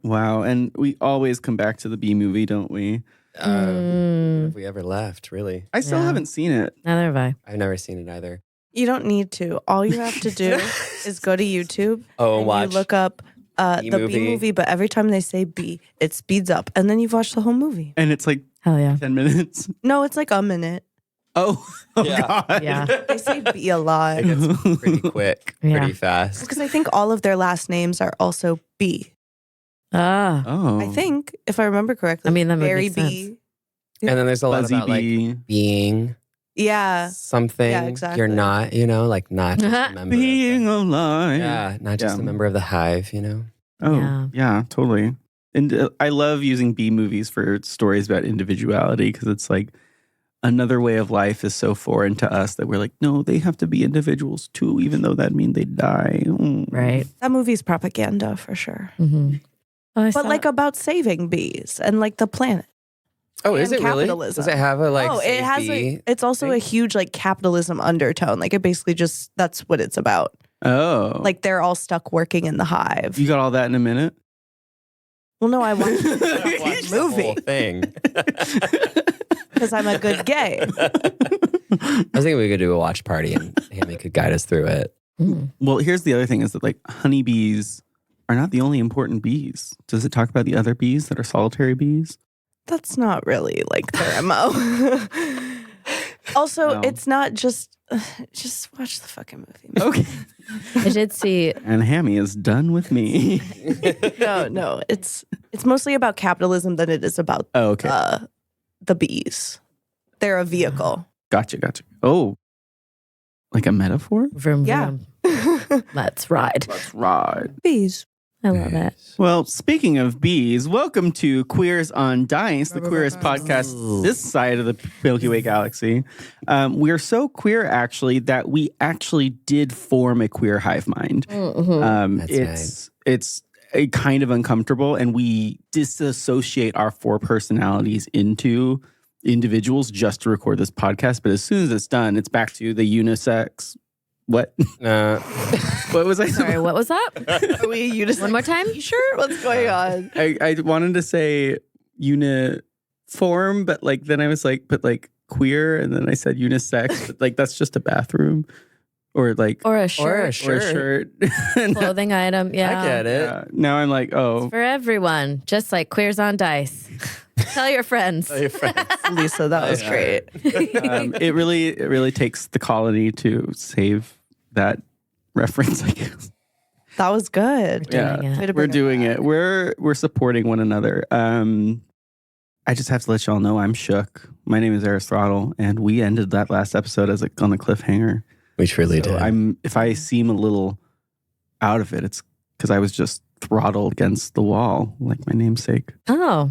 Wow. And we always come back to the bee movie, don't we? If we ever left, really. I still haven't seen it. Neither have I. I've never seen it either. You don't need to. All you have to do is go to YouTube and watch. you look up the Bee-movie. bee movie, but every time they say bee, it speeds up. And then you've watched the whole movie. And it's like Hell yeah. 10 minutes. No, it's like a minute. Oh Yeah. God. Yeah. They say bee a lot. It gets pretty quick, Yeah. pretty fast. Because I think all of their last names are also bee. Ah. Oh. I think, if I remember correctly. I mean, that would Berry make sense. bee. And then there's a lot Buzzy about bee. like being Yeah. something Yeah, exactly. you're not, like not just a member. Being alive. Yeah, not just Yeah. a member of the hive, Oh, yeah, totally. And I love using bee movies for stories about individuality because it's like another way of life is so foreign to us that we're like, no, they have to be individuals too, even though that means they die. Right. That movie's propaganda for sure. Mm-hmm. But like about saving bees and like the planet. Oh, is And it really? capitalism. Does it have a like? it save has bee it's also a thing? huge like capitalism undertone. Like it basically just, that's what it's about. Oh. Like they're all stuck working in the hive. You got all that in a minute? Well, no, I watched Watch one the whole movie thing. because I'm a good gay. I was thinking we could do a watch party and Hammy could guide us through it. Mm. Well, here's the other thing is that like honeybees are not the only important bees. Does it talk about the other bees that are solitary bees? That's not really like their MO. Also, No. it's not just watch the fucking movie. Okay. I did see. And Hammy is done with me. No, it's mostly about capitalism than it is about Oh, okay. the bees. They're a vehicle. Gotcha. Oh. Like a metaphor? Vroom, Yeah. vroom. Let's ride. Let's ride. Bees. I love it. Well, speaking of bees, welcome to Queers on Dice, the queerest podcast this side of the Milky Way galaxy. We're so queer, actually, that we actually did form a queer hive mind. That's It's a kind of uncomfortable, and we disassociate our four personalities into individuals just to record this podcast. But as soon as it's done, it's back to the unisex. What? What was I? Sorry, what was that? Are we unisex? One more time? You sure? What's going on? I wanted to say uniform, but like then I was like, but like queer, and then I said unisex, but like that's just a bathroom, or like Or a Or a shirt. or a shirt. And Clothing item. Yeah. I get it. now I'm like, oh, For everyone, just like Queers on Dice. Tell your friends. Tell your friends. Lisa, that was great. it really takes the colony to save that reference, I guess. That was good. Doing it. Way to We're bring it doing back. it. We're supporting one another. I just have to let y'all know I'm shook. My name is Aristotle, and we ended that last episode as on a cliffhanger. We truly So did. if I seem a little out of it, it's because I was just throttled against the wall, like my namesake, Oh,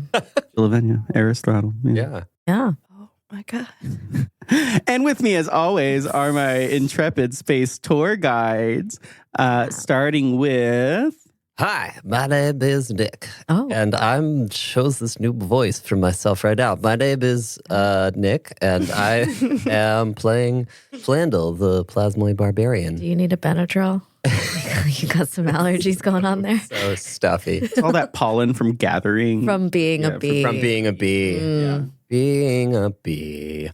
Gillavenia, Aristotle. Yeah. yeah. Oh my God. And with me, as always, are my intrepid space tour guides, starting with... Hi, my name is Nick. Oh. And I'm chose this new voice for myself right now. My name is Nick, and I am playing Flandel, the Plasmoid Barbarian. Do you need a Benadryl? You got some allergies going on there So stuffy. It's all that pollen from gathering. from being a bee. From being a bee. Mm. Being a bee.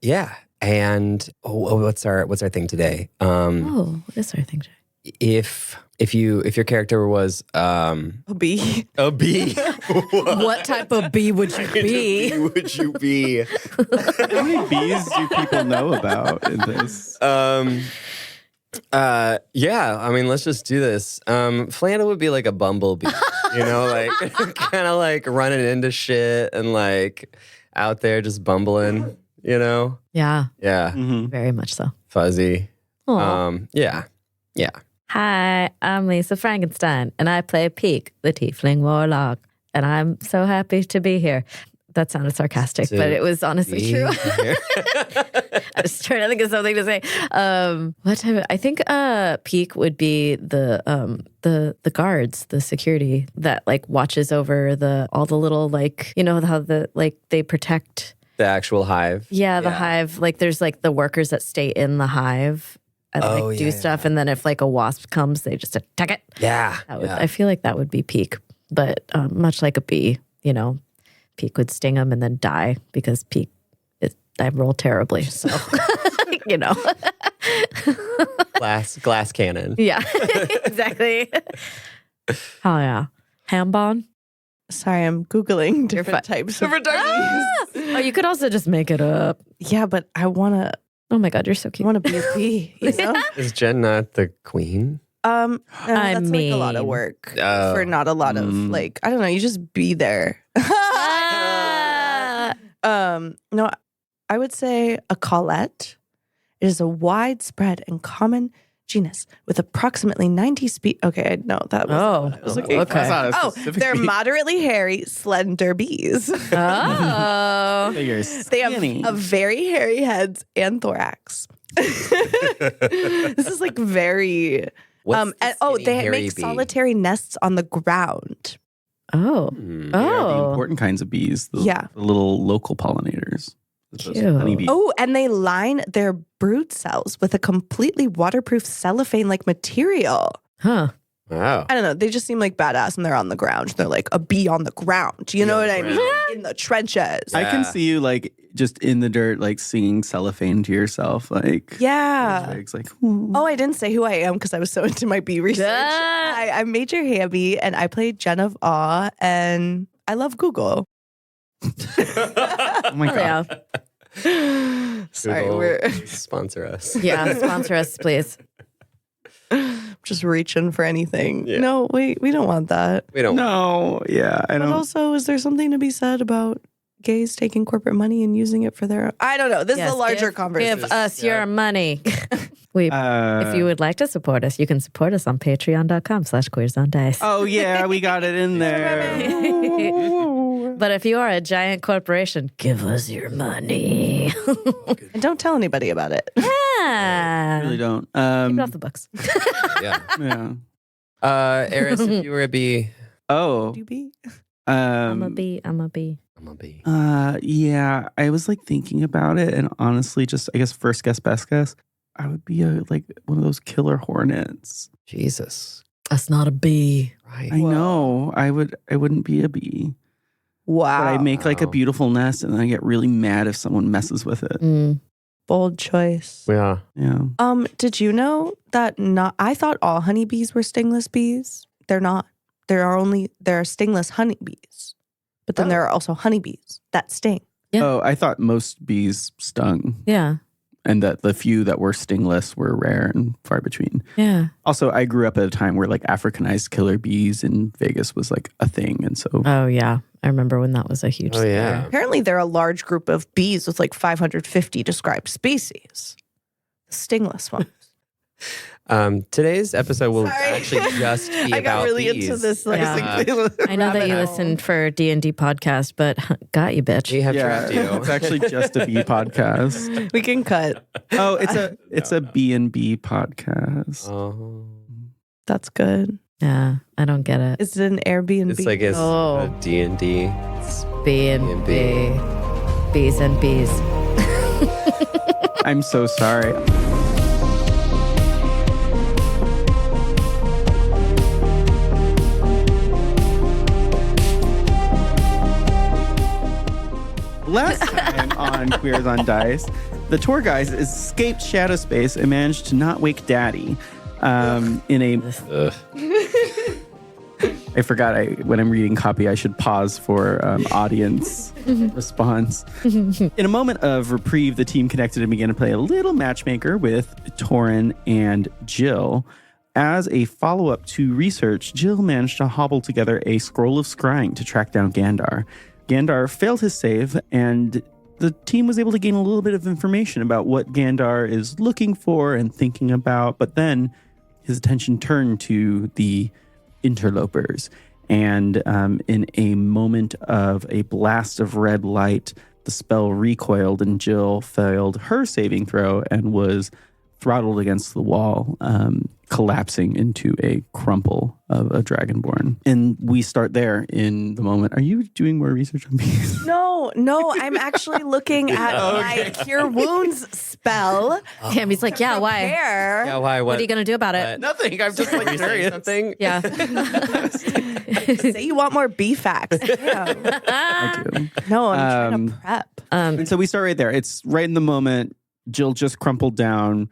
Yeah. And what's our thing today? Oh, what is our thing, Jay? If your character was A bee. a bee, What type of bee would you be? who would you be? How many bees do people know about in this? Yeah, I mean, let's just do this. Flandel would be like a bumblebee, like kind of like running into shit and like out there just bumbling, Yeah, Yeah, Mhm. very much so. fuzzy. Aw. Yeah. Hi, I'm Lisa Frankenstein, and I play Pique, the Tiefling Warlock. And I'm so happy to be here. That sounded sarcastic, but it was honestly true. I was trying to think of something to say. What type? I think Pique would be the guards, the security that like watches over all the little like how they protect. The actual hive. Yeah, the hive. Like there's like the workers that stay in the hive and do stuff. And then if like a wasp comes, they just attack it. Yeah. I feel like that would be Pique. But much like a bee, Pique would sting him and then die because Pique, I roll terribly. So, Glass cannon. Yeah, exactly. Oh, yeah. Hambon? Sorry, I'm Googling different types of bees. Oh, you could also just make it up. Yeah, but I want to. Oh my God, you're so cute. I want to be a bee. You know? Is Jen not the queen? No, that's like a lot of work for not a lot of like, I don't know, you just be there. No, I would say a collette. It is a widespread and common genus with approximately 90 species. Okay, no, that was what I was looking for. Okay. They're moderately hairy, slender bees. Oh. They have a very hairy heads and thorax. This is like very... they make solitary nests on the ground. Oh. They are the important kinds of bees. The little local pollinators. Honeybees. Oh, and they line their brood cells with a completely waterproof cellophane-like material. Huh. Wow. I don't know. They just seem like badass and they're on the ground. They're like a bee on the ground. You know what I mean? In the trenches. I can see you like just in the dirt, like singing cellophane to yourself. Like, yeah. It's like, oh, I didn't say who I am because I was so into my bee research. I'm Major Hamby and I play Jenn of Awe and I love Google. oh my God. Sorry, Google, sponsor us. Yeah, sponsor us, please. Just reaching for anything. Yeah. No, wait, we don't want that. We don't. No, yeah, I don't. But also, is there something to be said about gays taking corporate money and using it for their own? I don't know. This is a larger conversation. Give us your money. If you would like to support us, you can support us on patreon.com/queersondice. Oh, yeah, we got it in there. But if you are a giant corporation, give us your money. And don't tell anybody about it. Yeah. Really don't. Keep it off the books. Yeah. Eris, if you were a bee. Oh. Do you be? I'm a bee. Yeah, I was like thinking about it, and honestly, just I guess first guess, best guess, I would be like one of those killer hornets. Jesus. That's not a bee. Right. I know. I wouldn't be a bee. Wow. But I make like a beautiful nest, and then I get really mad if someone messes with it. Bold choice. Yeah. Yeah. Did you know that I thought all honeybees were stingless bees. They're not. There are stingless honeybees. But then there are also honeybees that sting. Yeah. Oh, I thought most bees stung. Yeah. And that the few that were stingless were rare and far between. Yeah. Also, I grew up at a time where like Africanized killer bees in Vegas was like a thing. And so. Oh, yeah. I remember when that was a huge thing. Yeah. Apparently, there are a large group of bees with like 550 described species. The stingless ones. Today's episode will actually just be I about got really bees. into this. Like, I know that you listened for D&D podcast, but got you, bitch. We have Yeah, tricked you. it's actually just a bee podcast. we can cut. Oh, it's a B&B podcast. Oh. That's good. Yeah, I don't get it. Is it an Airbnb? It's like a D&D. It's B&B. Bees and bees. I'm so sorry. Last time on Queers on Dice, the tour guides escaped Shadow Space and managed to not wake Daddy in a... I forgot when I'm reading copy, I should pause for audience response. In a moment of reprieve, the team connected and began to play a little matchmaker with Torin and Jill. As a follow-up to research, Jill managed to hobble together a scroll of scrying to track down Gandar. Gandar failed his save, and the team was able to gain a little bit of information about what Gandar is looking for and thinking about, but then his attention turned to the interlopers. And in a moment of a blast of red light, the spell recoiled and Jill failed her saving throw and was throttled against the wall, collapsing into a crumple of a dragonborn. And we start there in the moment. Are you doing more research on bees? No, I'm actually looking at my Cure Wounds spell. Hammy's like, yeah, why? Yeah, why? What are you going to do about it? Nothing. I'm just like curious. Something? Yeah. Say you want more bee facts. Damn. I do. No, I'm trying to prep. And so we start right there. It's right in the moment. Jill just crumpled down.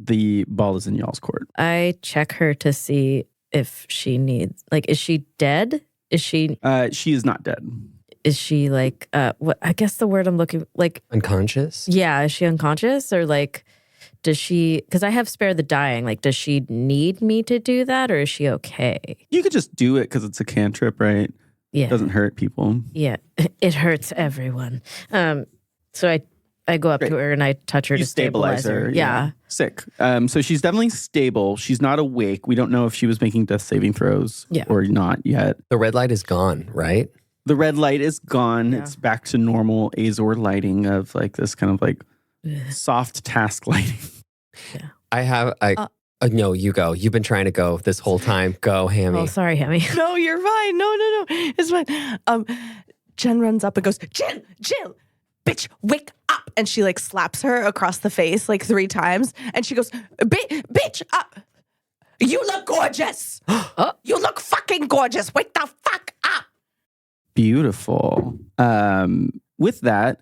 The ball is in y'all's court. I check her to see if she needs, like, is she dead? Is she? She is not dead. Is she like, what? I guess the word I'm looking, like. Unconscious? Yeah. Is she unconscious or like, does she, because I have spare the dying, like, does she need me to do that or is she okay? You could just do it because it's a cantrip, right? Yeah. It doesn't hurt people. Yeah. It hurts everyone. So I go up to her and I touch her to stabilize her. Yeah. Sick. So she's definitely stable. She's not awake. We don't know if she was making death saving throws or not yet. The red light is gone, right? The red light is gone. Yeah. It's back to normal Azor lighting of like this kind of like soft task lighting. Yeah. I have, no, you go. You've been trying to go this whole time. Go, Hammy. Oh, sorry, Hammy. No, you're fine. No. It's fine. Jen runs up and goes, Jill, bitch, wake up. And she like slaps her across the face like 3 times. And she goes, bitch, up. You look gorgeous. You look fucking gorgeous. Wake the fuck up. Beautiful. With that,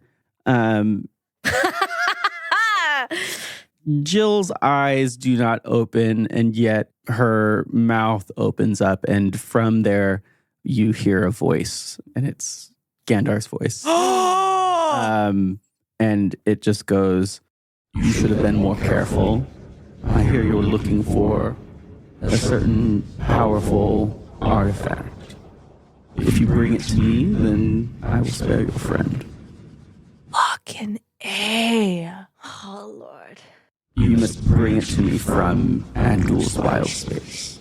Jill's eyes do not open, and yet her mouth opens up, and from there you hear a voice, and it's Gandar's voice. And it just goes, "You should have been more careful. I hear you're looking for a certain powerful artifact. If you bring it to me, then I will spare your friend. Fucking A. Oh, Lord. You must bring it to me from Andul's wild space."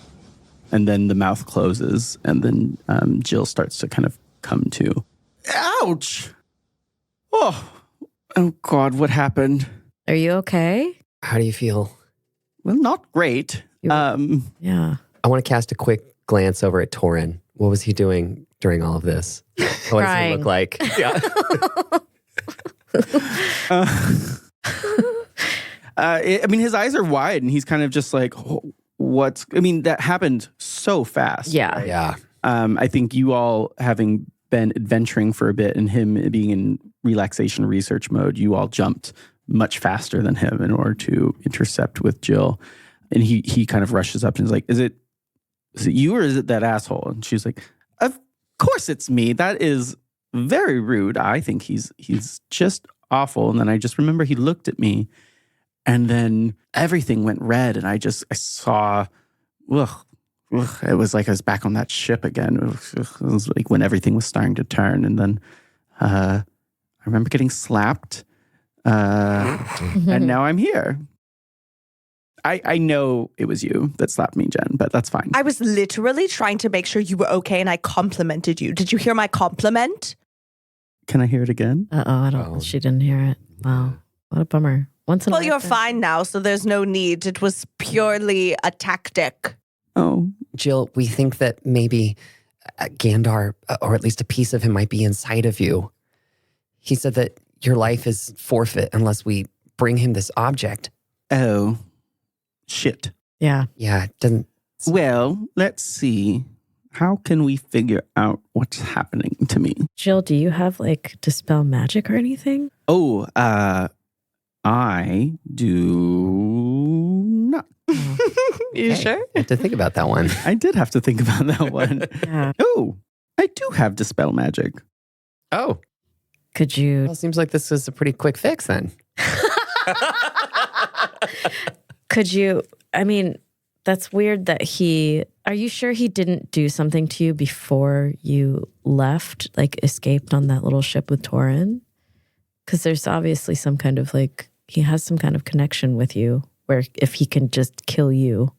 And then the mouth closes, and then Jill starts to kind of come to. Ouch! Oh God, what happened? Are you okay? How do you feel? Well, not great. Yeah. I want to cast a quick glance over at Torin. What was he doing during all of this? What does he look like? Yeah. I mean, his eyes are wide, and he's kind of just like, that happened so fast. Yeah. Right? Yeah. I think you all, having been adventuring for a bit and him being in relaxation research mode, you all jumped much faster than him in order to intercept with Jill. And he kind of rushes up and is like, is it you or is it that asshole? And she's like, of course it's me. That is very rude. I think he's just awful. And then I just remember he looked at me, and then everything went red, and I saw, it was like I was back on that ship again. It was like when everything was starting to turn, and then I remember getting slapped, and now I'm here. I know it was you that slapped me, Jen, but that's fine. I was literally trying to make sure you were okay, and I complimented you. Did you hear my compliment? Can I hear it again? I don't. She didn't hear it. Wow, what a bummer. Well, you're fine now, so there's no need. It was purely a tactic. Oh, Jill, we think that maybe Gandar, or at least a piece of him, might be inside of you. He said that your life is forfeit unless we bring him this object. Oh, shit. Yeah. Yeah, it doesn't. Well, let's see. How can we figure out what's happening to me? Jill, do you have like dispel magic or anything? Oh, I do not. You sure? I have to think about that one. I did have to think about that one. Yeah. Oh, I do have dispel magic. Oh, Could you? well, seems like this is a pretty quick fix then. Could you? I mean, that's weird that are you sure he didn't do something to you before you left, like escaped on that little ship with Torin? Because there's obviously some kind of he has some kind of connection with you where if he can just kill you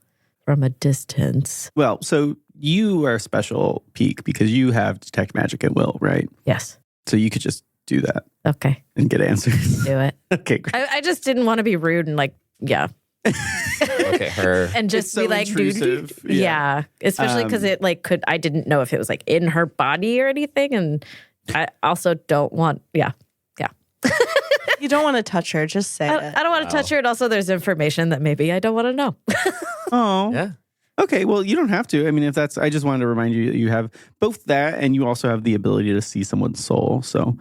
from a distance. Well, so you are special, Pique, because you have detect magic at will, right? Yes. So you could just do that Okay. and get answers. Do it. Okay, great. I just didn't want to be rude and yeah. Look at her. and just It's be so like, intrusive. dude. Yeah. Especially because it like I didn't know if it was like in her body or anything. And I also don't want, yeah. You don't want to touch her. Just say it. I don't want to touch her. And also there's information that maybe I don't want to know. Oh. Yeah. Okay, well, you don't have to. I mean, if that's, I just wanted to remind you that you have both that and you also have the ability to see someone's soul. So,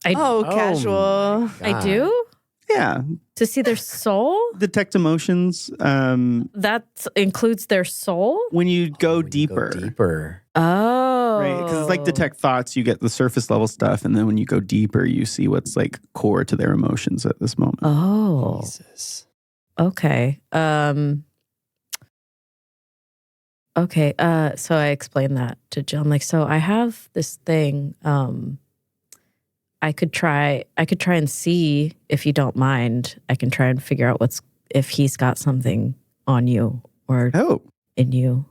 Casual. I do? yeah, To see their soul? detect emotions. That includes their soul? When you go When you deeper, go deeper. Oh. right? Because it's like detect thoughts, you get the surface level stuff, and then when you go deeper, you see what's like core to their emotions at this moment. Oh. Jesus. Okay. Okay. So I explained that to Jill. I'm like, so I have this thing. I could try and see if you don't mind. I can try and figure out if he's got something on you or Oh, in you.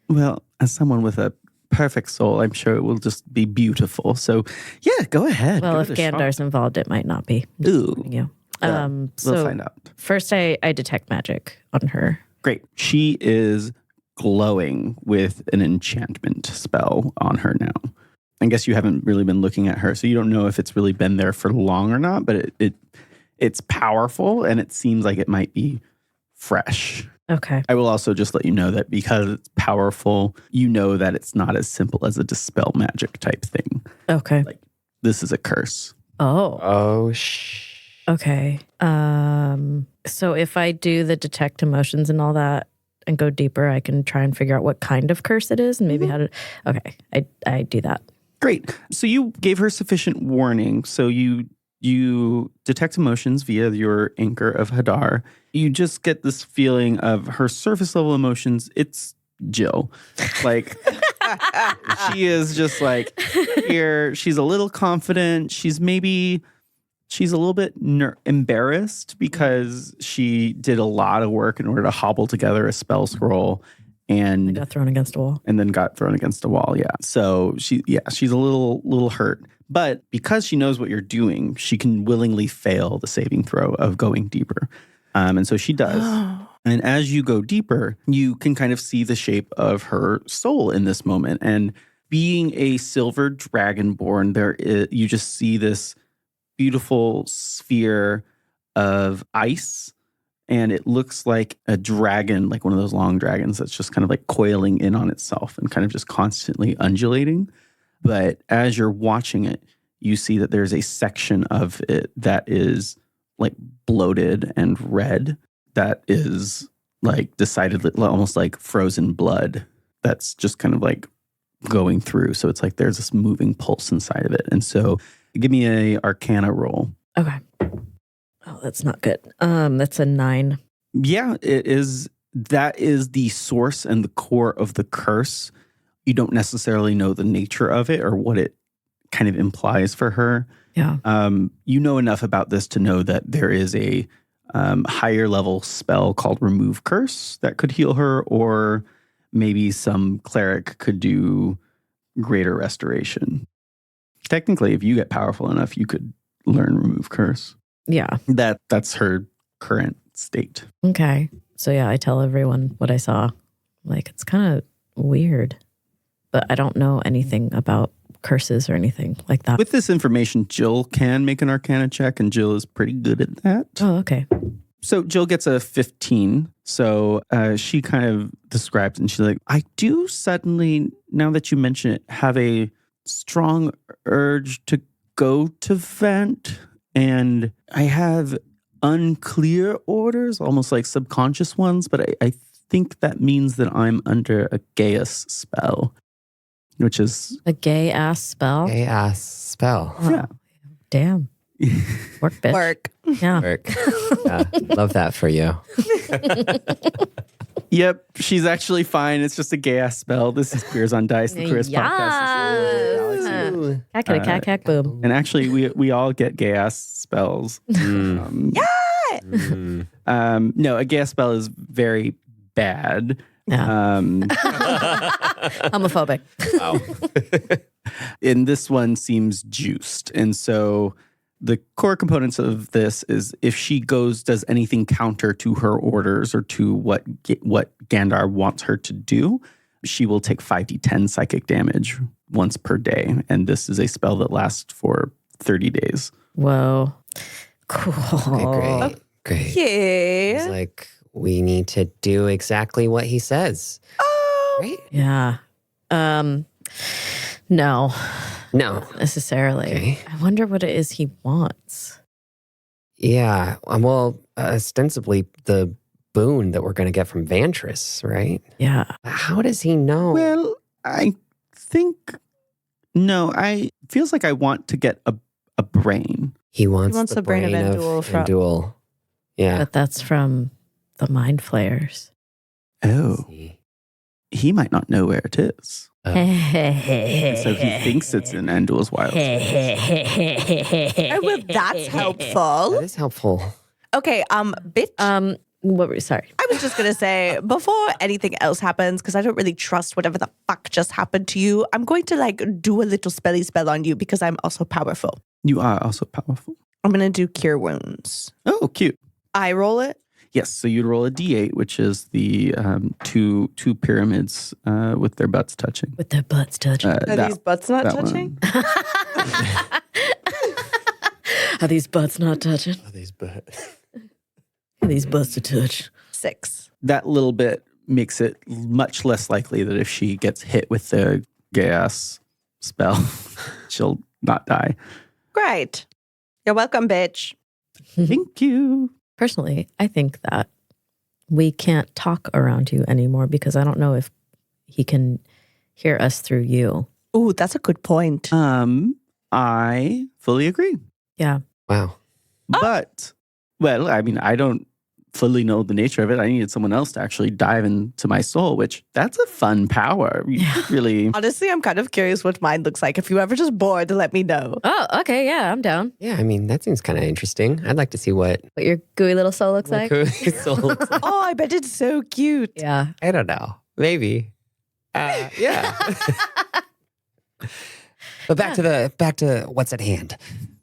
well, as someone with a perfect soul, I'm sure it will just be beautiful. So, yeah, go ahead. Well, give if it a shot. Gandar's involved, it might not be. Ooh, You. yeah, So we'll find out. first I detect magic on her. Great. She is glowing with an enchantment spell on her now. I guess you haven't really been looking at her, so you don't know if it's really been there for long or not, but it's powerful and it seems like it might be fresh. Okay. I will also just let you know that because it's powerful, you know that it's not as simple as a dispel magic type thing. Okay. Like, this is a curse. Oh. Oh, Okay. So if I do the detect emotions and all that and go deeper, I can try and figure out what kind of curse it is and maybe how to. Okay, I do that. Great. So you gave her sufficient warning. So you detect emotions via your anchor of Hadar. You just get this feeling of her surface level emotions. It's Jill. Like, she is just like here. She's a little confident. She's a little bit embarrassed because she did a lot of work in order to hobble together a spell scroll I and got thrown against a wall. then got thrown against a wall. Yeah. So she's a little hurt. But because she knows what you're doing, she can willingly fail the saving throw of going deeper. And so she does. And as you go deeper, you can kind of see the shape of her soul in this moment. And being a silver dragonborn, you just see this beautiful sphere of ice. And it looks like a dragon, like one of those long dragons that's just kind of like coiling in on itself and kind of just constantly undulating. But as you're watching it, you see that there's a section of it that is like bloated and red, that is like decidedly almost like frozen blood that's just kind of like going through. So it's like there's this moving pulse inside of it. And so give me a Arcana roll. Okay. Oh, that's not good. That's a 9. Yeah, it is. That is the source and the core of the curse. You don't necessarily know the nature of it or what it kind of implies for her. Yeah. You know enough about this to know that there is a higher level spell called Remove Curse that could heal her, or maybe some cleric could do Greater Restoration. Technically, if you get powerful enough, you could learn Remove Curse. Yeah. That's her current state. Okay. So yeah, I tell everyone what I saw. Like, it's kind of weird, but I don't know anything about curses or anything like that. With this information, Jill can make an Arcana check, and Jill is pretty good at that. Oh, okay. So Jill gets a 15. So she kind of describes, and she's like, I do suddenly, now that you mention it, have a strong urge to go to vent. And I have unclear orders, almost like subconscious ones, but I think that means that I'm under a Gaius spell, which is... A gay ass spell? Gay ass spell. Oh, Yeah. Damn. Work, bitch. Work. Yeah. Work. Yeah, love that for you. Yep, she's actually fine. It's just a gay-ass spell. This is Queers on Dice, the Queers podcast. Cack, cack, boom. And actually, we all get gay-ass spells. No, a gay-ass spell is very bad. Yeah. Homophobic. Wow. And this one seems juiced. And so the core components of this is if she does anything counter to her orders or to what Gandar wants her to do, she will take 5d10 psychic damage once per day. And this is a spell that lasts for 30 days. Whoa. Cool. Okay, great. Yeah. He's like, we need to do exactly what he says. Oh. Right? Yeah. No. No. Necessarily. Okay. I wonder what it is he wants. Yeah. Well, ostensibly the boon that we're going to get from Vantris, right? Yeah. How does he know? Well, I think, no, feels like I want to get a brain. He wants wants the the brain of Andul Yeah. But that's from the Mind Flayers. Oh, he might not know where it is. Oh. So he thinks it's in Andul's wild space. Oh, well, that's helpful. That is helpful. Okay, bitch. What were you, sorry. I was just going to say, before anything else happens, because I don't really trust whatever the fuck just happened to you, I'm going to do a little spelly spell on you because I'm also powerful. You are also powerful. I'm going to do Cure Wounds. Oh, cute. I roll it. Yes, so you'd roll a d8, which is the two pyramids with their butts touching. With their butts touching. Are these butts not that touching? Are these butts not touching? Are these butts to touch? 6. That little bit makes it much less likely that if she gets hit with the gas spell, she'll not die. Great. You're welcome, bitch. Thank you. Personally, I think that we can't talk around you anymore because I don't know if he can hear us through you. Ooh, that's a good point. I fully agree. Yeah. Wow. But, well, I mean, I don't fully know the nature of it. I needed someone else to actually dive into my soul, which that's a fun power. You could really... Honestly, I'm kind of curious what mine looks like. If you're ever just bored, let me know. Oh, okay. Yeah, I'm down. Yeah, I mean, that seems kind of interesting. I'd like to see what What your gooey little soul looks like? his soul looks like. Oh, I bet it's so cute. Yeah. I don't know. Maybe. Yeah. But back to what's at hand.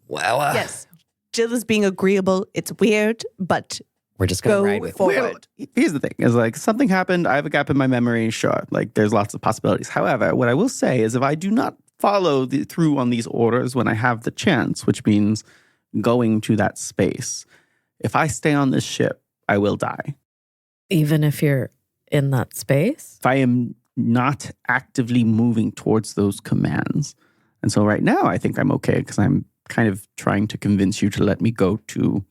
Well, Yes. Jill is being agreeable. It's weird, but we're just going to go ride with it. forward. Here's the thing, is something happened, I have a gap in my memory, sure, there's lots of possibilities. However, what I will say is if I do not follow through on these orders when I have the chance, which means going to that space, if I stay on this ship, I will die. Even if you're in that space? If I am not actively moving towards those commands. And so right now, I think I'm okay because I'm kind of trying to convince you to let me go to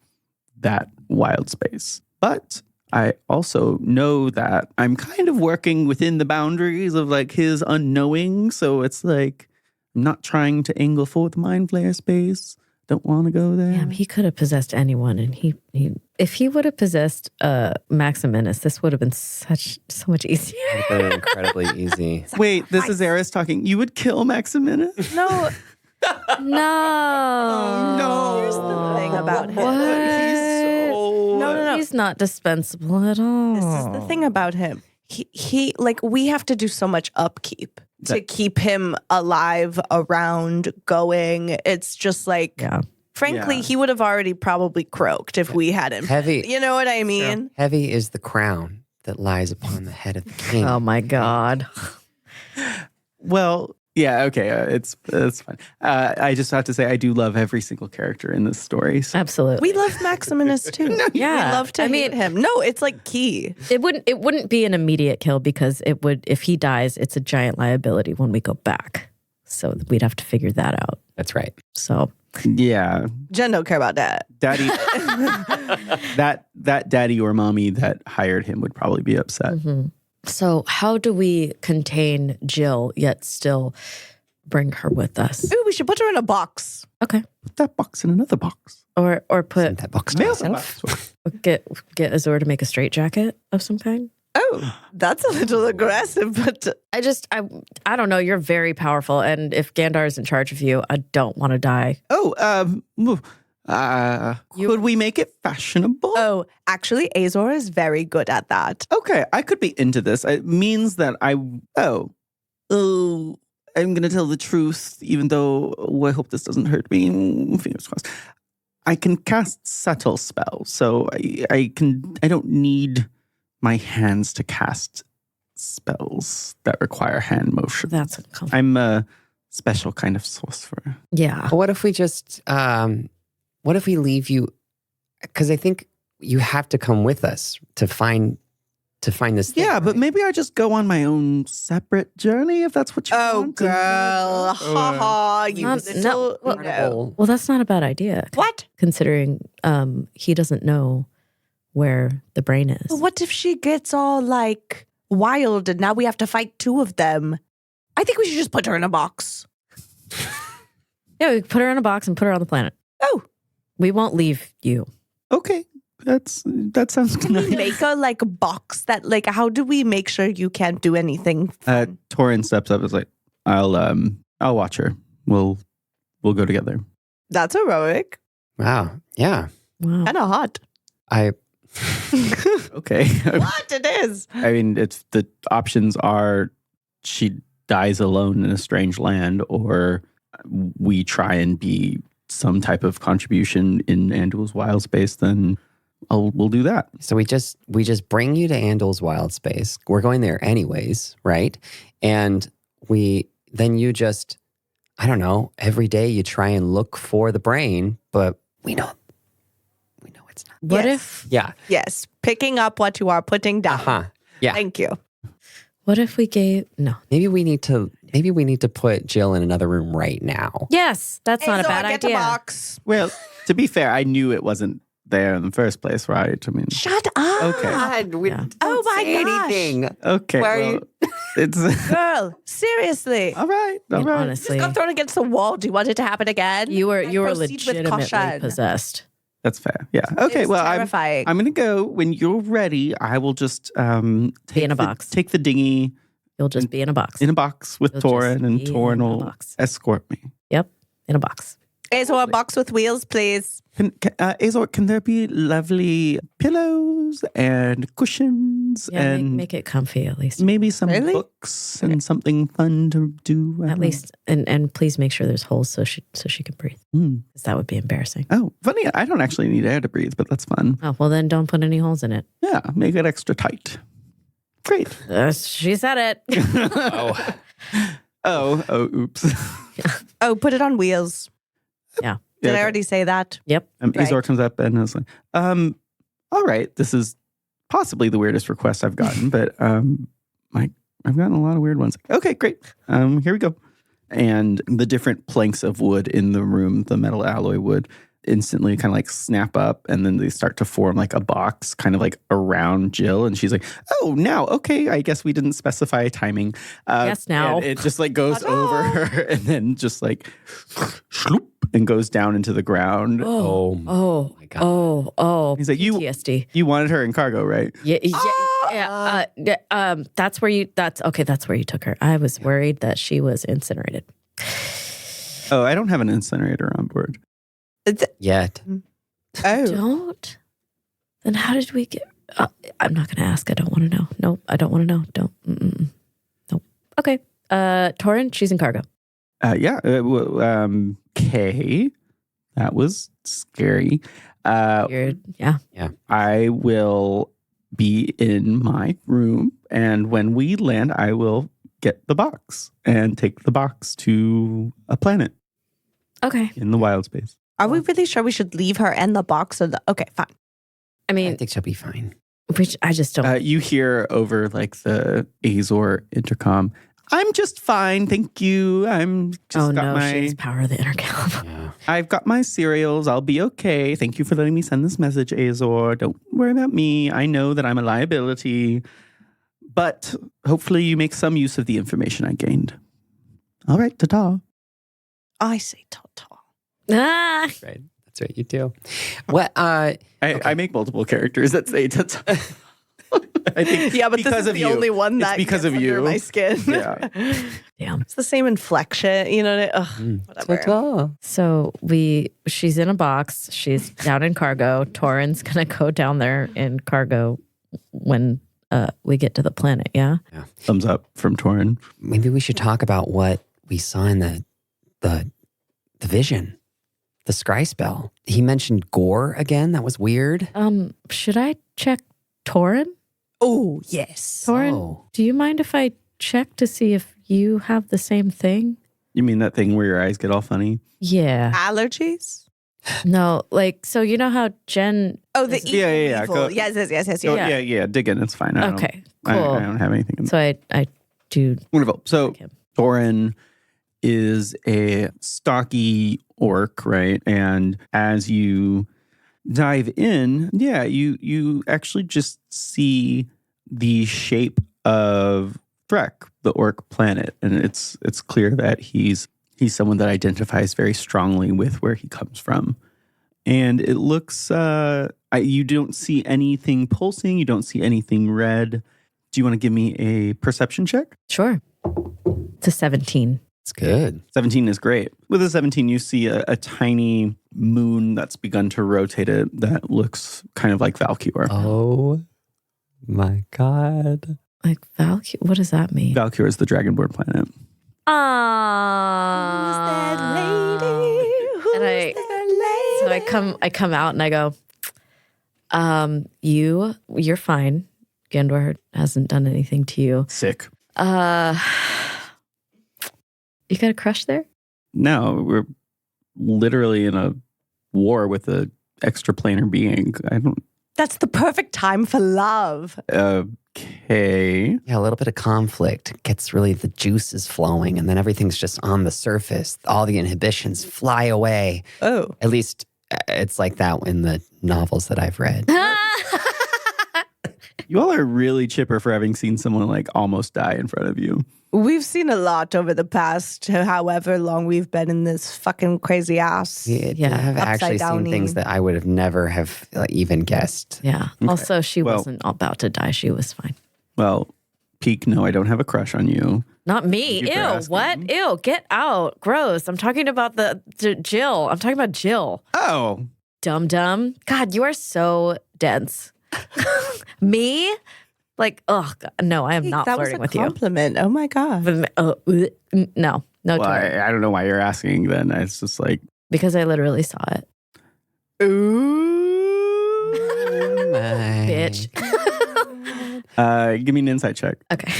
that wild space. But I also know that I'm kind of working within the boundaries of his unknowing. So it's I'm not trying to angle for the mind flayer space. Don't want to go there. Yeah, he could have possessed anyone, and he if he would have possessed Maximinus, this would have been so much easier. It's been incredibly easy. Wait, this is Eris talking. You would kill Maximinus? No, No. No. Here's the thing about him. What? No. He's not dispensable at all. This is the thing about him. He we have to do so much upkeep to keep him alive, around, going. It's just Yeah. frankly, Yeah. he would have already probably croaked if we had him. Heavy. You know what I mean? Heavy is the crown that lies upon the head of the king. Oh my God. Well, yeah, okay, it's fine. I just have to say I do love every single character in this story. So. Absolutely. We love Maximinus too. Yeah. We love to hate him. No, it's key. It wouldn't be an immediate kill because if he dies, it's a giant liability when we go back. So we'd have to figure that out. That's right. So Yeah, Jen don't care about that. daddy, that daddy or mommy that hired him would probably be upset. So how do we contain Jill yet still bring her with us? Ooh, we should put her in a box. Okay. Put that box in another box. Or Send put that box to Mail myself. that box. get Azor to make a straitjacket of some kind. Oh, that's a little aggressive, but I don't know. You're very powerful, and if Gandar is in charge of you, I don't want to die. Could we make it fashionable? actually, Azor is very good at that. Okay, I could be into this. It means that I'm going to tell the truth, even though I hope this doesn't hurt me. Fingers crossed. I can cast subtle spells, so I don't need my hands to cast spells that require hand motion. That's uncomfortable. I'm a special kind of sorcerer. Yeah. What if we just, what if we leave you? Because I think you have to come with us to find this thing. Yeah, but maybe I just go on my own separate journey if that's what you want. Girl. Ha ha. You little. No. Well, that's not a bad idea. What? Considering he doesn't know where the brain is. But what if she gets all like wild and now we have to fight two of them? I think we should just put her in a box. Yeah, we put her in a box and put her on the planet. Oh. We won't leave you. Okay. That sounds nice. Make a like box that like how do we make sure you can't do anything? Torin steps up and is like, I'll watch her. We'll go together. That's heroic. Wow. Yeah. Wow. Kind of hot. Okay. What it is. I mean, it's the options are she dies alone in a strange land, or we try and be some type of contribution in Andul's wild space. Then we'll do that. So we just bring you to Andul's wild space. We're going there anyways, right? And then you just, I don't know, every day you try and look for the brain, but we know it's not. What Yes. if Yeah. Yes. Picking up what you are putting down. Uh-huh. Yeah. Thank you. what if we gave no. Maybe we need to put Jill in another room right now. Yes, that's not a So bad I get idea. the box. Well, to be fair, I knew it wasn't there in the first place, right? I mean, Shut up. Okay. God, we Yeah. don't Oh my say gosh. anything. okay. Why are well, you- it's Girl, seriously. all right. All And right. honestly, Just got thrown against the wall. Do you want it to happen again? you were Proceed with legitimately caution. possessed. That's fair. Yeah. Okay. It's Well, terrifying. I'm going to go. When you're ready, I will just Be in a box. Take the dinghy You'll just be in a box. in a box with You'll just Torin, and be in Torin a will box. escort me. Yep, in a box. Okay, so a box with wheels, please. Azor, can there be lovely pillows and cushions Yeah, and make it comfy at least. maybe some Really? books and something fun to do? I At don't know. least, and please make sure there's holes so she can breathe. Mm. Because that would be embarrassing. Oh, funny. I don't actually need air to breathe, but that's fun. Oh well, then don't put any holes in it. Yeah, make it extra tight. Great. She said it. Oh, oops. Oh, put it on wheels. Yeah. Did I already say that? Yep. Right. Azor comes up and is like, all right, this is possibly the weirdest request I've gotten, but I've gotten a lot of weird ones. Okay, great. Here we go. And the different planks of wood in the room, the metal alloy wood, instantly kind of like snap up, and then they start to form like a box kind of like around Jill, and she's like, oh, now, okay, I guess we didn't specify timing. Yes, now. And it just like goes over her and then just like shloop, and goes down into the ground. Oh Oh, my God. oh. He's like, PTSD. You wanted her in cargo, right? Yeah. That's where you took her. I was worried that she was incinerated. Oh, I don't have an incinerator on board. Yet. Oh. Don't. Then how did we get? I'm not going to ask. I don't want to know. Nope. I don't want to know. Don't. Nope. Okay. Torin, she's in cargo. Okay. That was scary. Weird. Yeah. I will be in my room, and when we land, I will get the box and take the box to a planet Okay. in the wild space. Are we really sure we should leave her in the box? Okay, fine. I I mean, think she'll be fine. I just don't. You hear over like the Azor intercom, I'm just fine, thank you. I'm just oh got no, my she's power of the intercom. Yeah. I've got my cereals. I'll be okay. Thank you for letting me send this message, Azor. Don't worry about me. I know that I'm a liability, but hopefully you make some use of the information I gained. All right, ta-ta. I say ta-ta. Ah, Right. That's what you do. What? I make multiple characters that say ta-ta. I think Yeah, but because this is of the you. only one It's that because gets of under you. my skin. Yeah. damn. It's the same inflection, you know. Whatever. Ta-ta. So she's in a box. She's down in cargo. Torin's gonna go down there in cargo when we get to the planet. Yeah. Thumbs up from Torin. Maybe we should talk about what we saw in the vision, the scry spell. He mentioned gore again. That was weird. Should I check Torin? Oh, yes. Torin, Oh. do you mind if I check to see if you have the same thing? You mean that thing where your eyes get all funny? Yeah. Allergies? No, like, so you know how Jen... Oh, the evil. Yeah. Evil. Go- Yes. Go, Yeah. yeah. Dig in. It's fine. Okay, cool. I don't have anything. In So I do Wonderful. So like him. Thorin is a stocky orc, right? And as you dive in, you actually just see the shape of Threk, the orc planet, and it's clear that he's someone that identifies very strongly with where he comes from. And it looks you don't see anything pulsing, you don't see anything red. Do you want to give me a perception check? Sure. It's a 17. It's good. 17 is great. With a 17, you see a tiny moon that's begun to rotate it that looks kind of like Valkyr. Oh my God. Like Valkyrie? What does that mean? Valkyr is the dragonborn planet. Who's that lady? Who's And I- that lady? So I come out and I go, you're fine. Gandor hasn't done anything to you. Sick. You got a crush there? No, we're literally in a war with a extraplanar being. I don't. That's the perfect time for love. Okay. Yeah, a little bit of conflict gets really the juices flowing, and then everything's just on the surface. All the inhibitions fly away. Oh. At least it's like that in the novels that I've read. You all are really chipper for having seen someone like almost die in front of you. We've seen a lot over the past however long we've been in this fucking crazy ass. Yeah, I've actually seen upside-downy. things that I would have never have even guessed. Yeah. Also, she Well- wasn't about to die. She was fine. Well, Pique, no, I don't have a crush on you. Not me. Thank you for Ew. asking. What? Ew. Get out. Gross. I'm talking about the Jill. I'm talking about Jill. Oh, Dum dum. God, you are so dense. Me? Like, oh, God, no, I am not that was flirting a with you. compliment. Oh my God. No. No, well, Tori. I don't know why you're asking then. It's just like, Because I literally saw it. Ooh. Bitch. give me an insight check. Okay.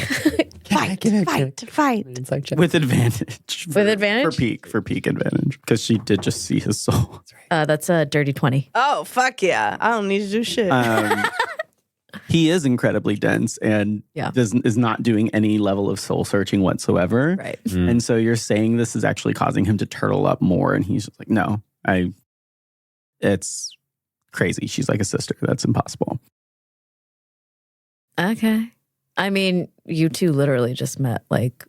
Fight. Inside check. With advantage. With advantage? For Pique advantage. Because she did just see his soul. That's a dirty 20. Oh, fuck yeah. I don't need to do shit. He is incredibly dense and Yeah. is not doing any level of soul searching whatsoever. Right. And so you're saying this is actually causing him to turtle up more. And he's just like, no, it's crazy. She's like a sister. That's impossible. Okay. I mean, you two literally just met like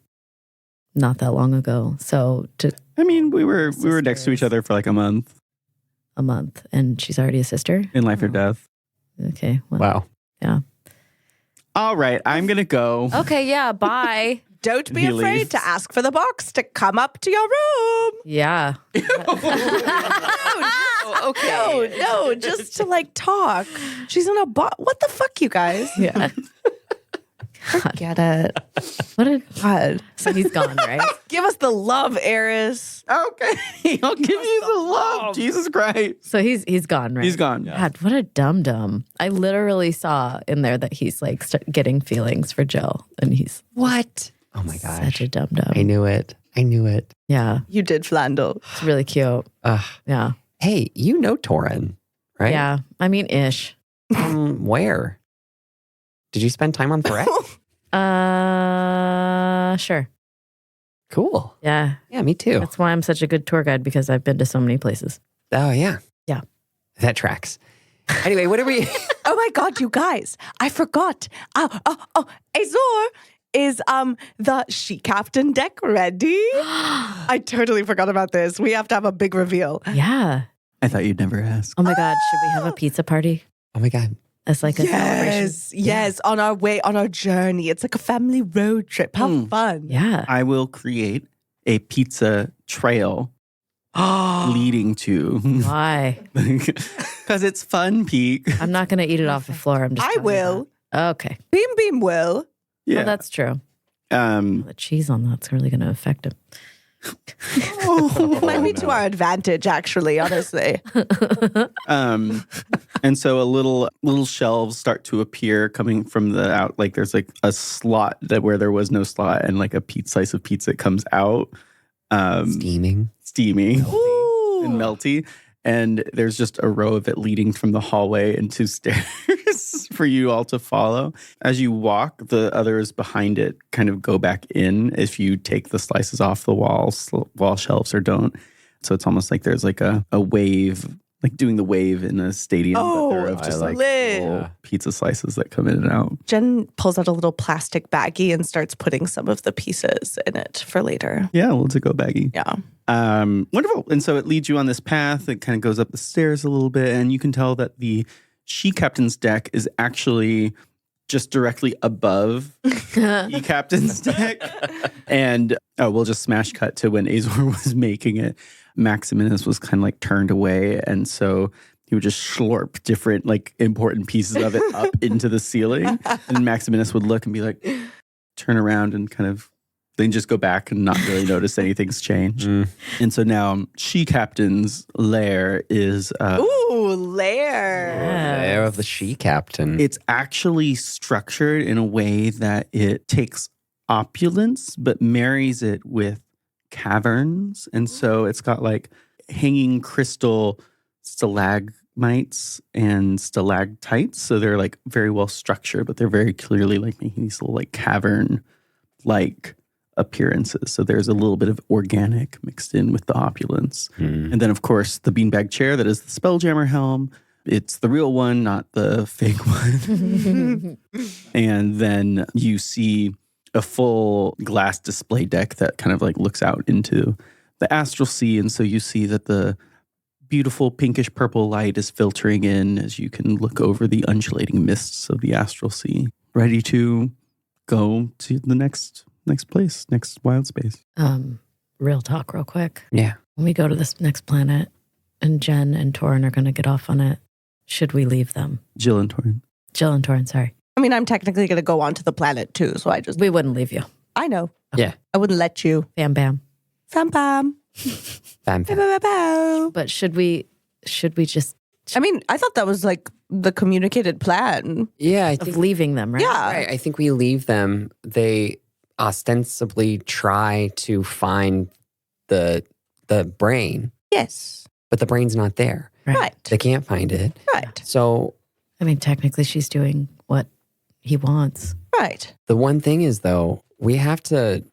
not that long ago. So to I mean, we were next to each Sisters. other for like a month a month and she's already a sister. in life or Oh. death. Okay. Well, Wow. All right, I'm going to go. Okay. Yeah. Bye. Don't be He afraid leaves. to ask for the box to come up to your room. Yeah. No, just to like talk. She's in a box. What the fuck, you guys? Yeah. Get it. What a. God. So he's gone, right? Give us the love, Eris. Okay, I'll give you the love. Jesus Christ. So he's gone, right? He's gone. God, what a dum dum! I literally saw in there that he's like getting feelings for Jill, and he's What? Oh my gosh. such a dum dum. I knew it. Yeah, You did, Flandel. it's really cute. Ugh. Yeah, Hey, you know Torin, right? yeah. I mean, ish. Where? Did you spend time on Threat? Sure. Cool. Yeah, Yeah, me too. that's why I'm such a good tour guide because I've been to so many places. Oh, yeah. Yeah. That tracks. Anyway, what are we? Oh my God, you guys. I forgot. Azor, is the she captain deck ready? I totally forgot about this. We have to have a big reveal. Yeah. I thought you'd never ask. Oh my God, should we have a pizza party? Oh my God. As like a celebration? Yes, on our journey. It's like a family road trip. How fun. Yeah. I will create a pizza trail leading to. Why? Because it's fun, Pique. I'm not going to eat it off the floor. I'm just. I telling you will. that. Okay. Beam will. Yeah. Well, that's true. The cheese on that's really going to affect him. It might be to our advantage, actually, honestly. And so little shelves start to appear coming from the out. Like there's like a slot where there was no slot, and like a slice of pizza comes out, Steaming. Ooh. and melty. And there's just a row of it leading from the hallway into stairs for you all to follow. As you walk, the others behind it kind of go back in if you take the slices off the wall shelves or don't. So it's almost like there's like a wave, like doing the wave in a stadium. Oh, but they're of just like lit. little pizza slices that come in and out. Jen pulls out a little plastic baggie and starts putting some of the pieces in it for later. Yeah, well, it's a go baggie. Yeah. Wonderful. And so it leads you on this path. It kind of goes up the stairs a little bit, and you can tell that the she captain's deck is actually just directly above the captain's deck. And we'll just smash cut to when Azor was making it. Maximinus was kind of like turned away, and so he would just slurp different like important pieces of it up into the ceiling. And Maximinus would look and be like, turn around and kind of then just go back and not really notice anything's changed. And so now she captain's lair is Ooh, lair. Lair of the she captain. it's actually structured in a way that it takes opulence but marries it with caverns. And so it's got like hanging crystal stalagmites and stalactites. So they're like very well structured, but they're very clearly like making these little like cavern like appearances. So there's a little bit of organic mixed in with the opulence. And then, of course, the beanbag chair that is the Spelljammer helm. It's the real one, not the fake one. And then you see a full glass display deck that kind of like looks out into the astral sea. And so you see that the beautiful pinkish purple light is filtering in as you can look over the undulating mists of the astral sea, ready to go to the next place, next wild space. Real talk, real quick. Yeah. When we go to this next planet and Jen and Torin are going to get off on it, should we leave them? Jill and Torin. Jill and Torin, sorry. I mean, I'm technically going to go onto the planet too, so We wouldn't leave you. I know. Yeah. I wouldn't let you. Bam, bam. Bam, bam. Bam, Bow, bam. bow, bow, bow. But should we just I mean, I thought that was like the communicated plan. Yeah, I of think leaving them, right? Yeah. right. I think we leave them. They ostensibly try to find the brain, Yes. but the brain's not there. Right. They can't find it. Right. So I mean, technically, she's doing what he wants. Right. the one thing is, though, we have to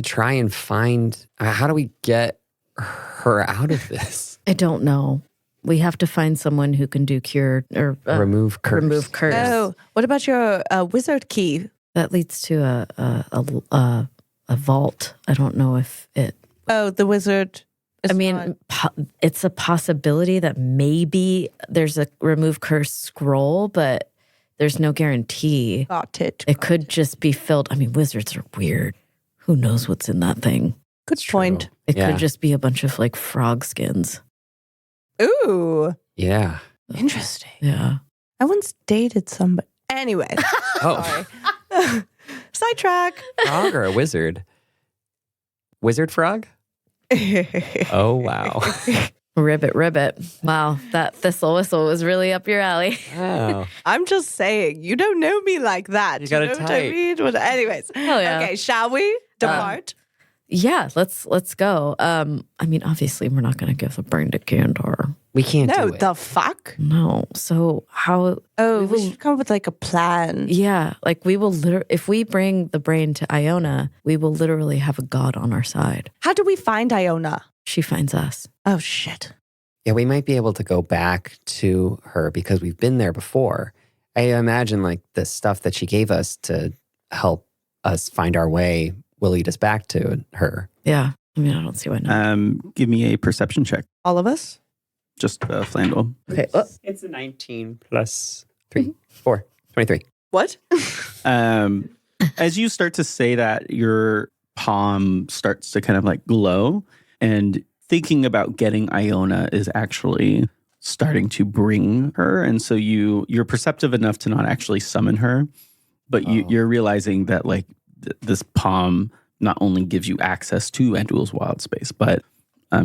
try and find how do we get her out of this? I don't know. We have to find someone who can do cure or Remove curse. remove curse. Oh, what about your wizard key? That leads to a vault. I don't know if it. Oh, the wizard. is I mean, not- it's a possibility that maybe there's a remove curse scroll, but there's no guarantee. got it. It could just be filled. I mean, wizards are weird. Who knows what's in that thing? Good point. It Yeah. could just be a bunch of like frog skins. Ooh, Yeah. interesting. Yeah. I once dated somebody. Anyway, Oh, sorry. Sidetrack. frog or a wizard? Wizard frog? Oh, wow. Ribbit. Wow, that thistle whistle was really up your alley. Oh. I'm just saying, you don't know me like that. You got it know what tight. I mean? Anyways, Hell yeah. okay, shall we depart? Yeah, let's go. I mean, obviously, we're not going to give the brain to Kandor. We can't No, do it. the fuck? No. So how? Oh, We we will- should come up with like a plan. Yeah, like we will if we bring the brain to Iona, we will literally have a god on our side. How do we find Iona? She finds us. Oh, shit. Yeah, we might be able to go back to her because we've been there before. I imagine like the stuff that she gave us to help us find our way will lead us back to her. Yeah. I mean, I don't see why not. Give me a perception check. All of us? Just Flandel. Okay. It's a 19 plus 3, 4, 23. What? As you start to say that, your palm starts to kind of like glow, and thinking about getting Iona is actually starting to bring her. And so you're perceptive enough to not actually summon her, but you're realizing that like this palm not only gives you access to Andul's wild space, but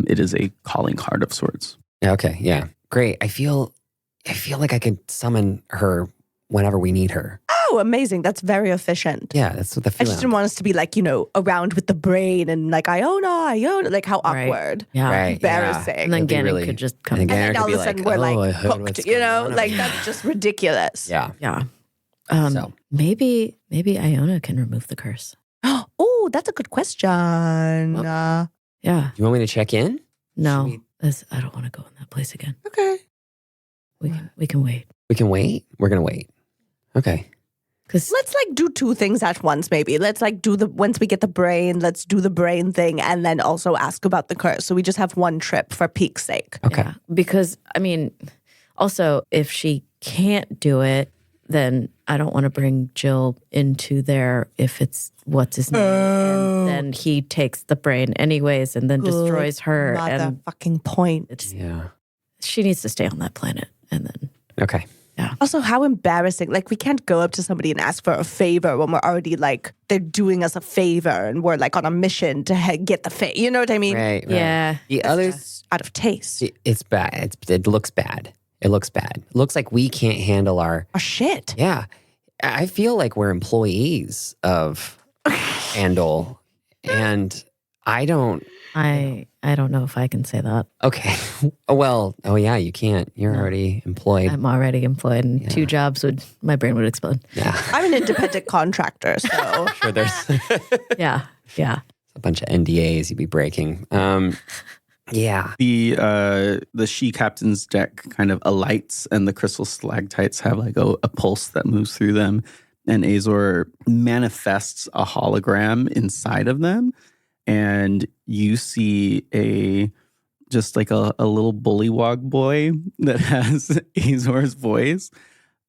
it is a calling card of sorts. Okay, yeah. Great. I feel like I could summon her whenever we need her. Oh, amazing. That's very efficient. Yeah, that's what the I feeling. just didn't want us to be like, around with the brain and like, Iona, like how Right. awkward. Yeah. Right. Embarrassing. And then It'd be Gannon really- could just come. and back. Gannon And then could all be of a sudden like, we're "Oh, I like heard what's hooked, going on." like that's just ridiculous. Yeah. Yeah. So. Maybe Iona can remove the curse. Oh, that's a good question. Yeah. You want me to check in? No, Should I don't want to go in that place again. Okay. We can wait. We can wait? We're going to wait. Okay. Because Let's like do two things at once, maybe. Let's like once we get the brain, let's do the brain thing and then also ask about the curse. So we just have one trip for Pique's sake. Okay. because I mean, also if she can't do it, then I don't want to bring Jill into there if it's what's his name, and then he takes the brain anyways, and then destroys her, Not and the fucking point. Yeah. she needs to stay on that planet, and then. Okay. Also, how embarrassing. Like, we can't go up to somebody and ask for a favor when we're already like, they're doing us a favor and we're like on a mission to get the favor. You know what I mean? Right. Yeah. The others, Just out of taste. it's bad. It looks bad. It looks bad. It looks like we can't handle our. Oh, shit. Yeah. I feel like we're employees of Andul. And I don't. I don't know if I can say that. Okay. Well, oh yeah, you can't. You're already employed. I'm already employed, and Yeah. 2 jobs my brain would explode. Yeah. I'm an independent contractor, so. Sure, there's Yeah. a bunch of NDAs you'd be breaking. Yeah. The she captain's deck kind of alights, and the crystal stalactites have like a pulse that moves through them, and Azor manifests a hologram inside of them, and you see just like a little bullywog boy that has Azor's voice.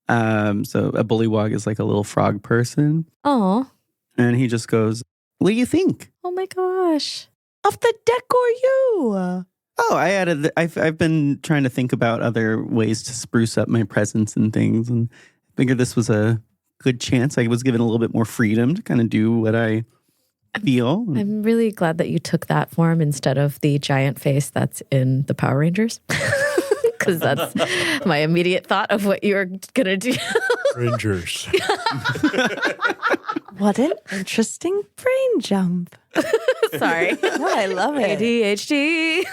So a bullywog is like a little frog person, Oh. and he just goes, "What do you think?" Oh my gosh. Off the deck or you? Oh, I added. I've been trying to think about other ways to spruce up my presence and things, and figured this was a good chance. I was given a little bit more freedom to kind of do what I feel. I'm really glad that you took that form instead of the giant face that's in the Power Rangers. Because that's my immediate thought of what you're going to do. Rangers. What an interesting brain jump. Sorry. No, I love it. ADHD.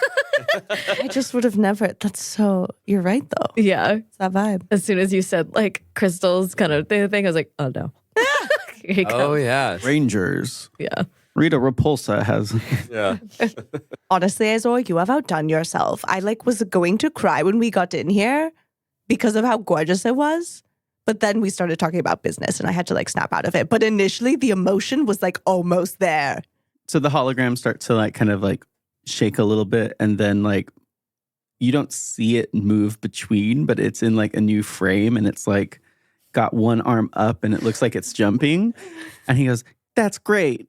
I just would have never. That's so. You're right, though. Yeah. It's that vibe. As soon as you said like crystals kind of thing, I was like, oh no. Here you go. Oh yeah. Rangers. Yeah. Rita Repulsa has. Yeah. Honestly, Azor, you have outdone yourself. I was going to cry when we got in here because of how gorgeous it was. But then we started talking about business and I had to snap out of it. But initially the emotion was almost there. So the holograms start to kind of shake a little bit, and then you don't see it move between, but it's in a new frame, and it's got one arm up and it looks like it's jumping. And he goes, "That's great.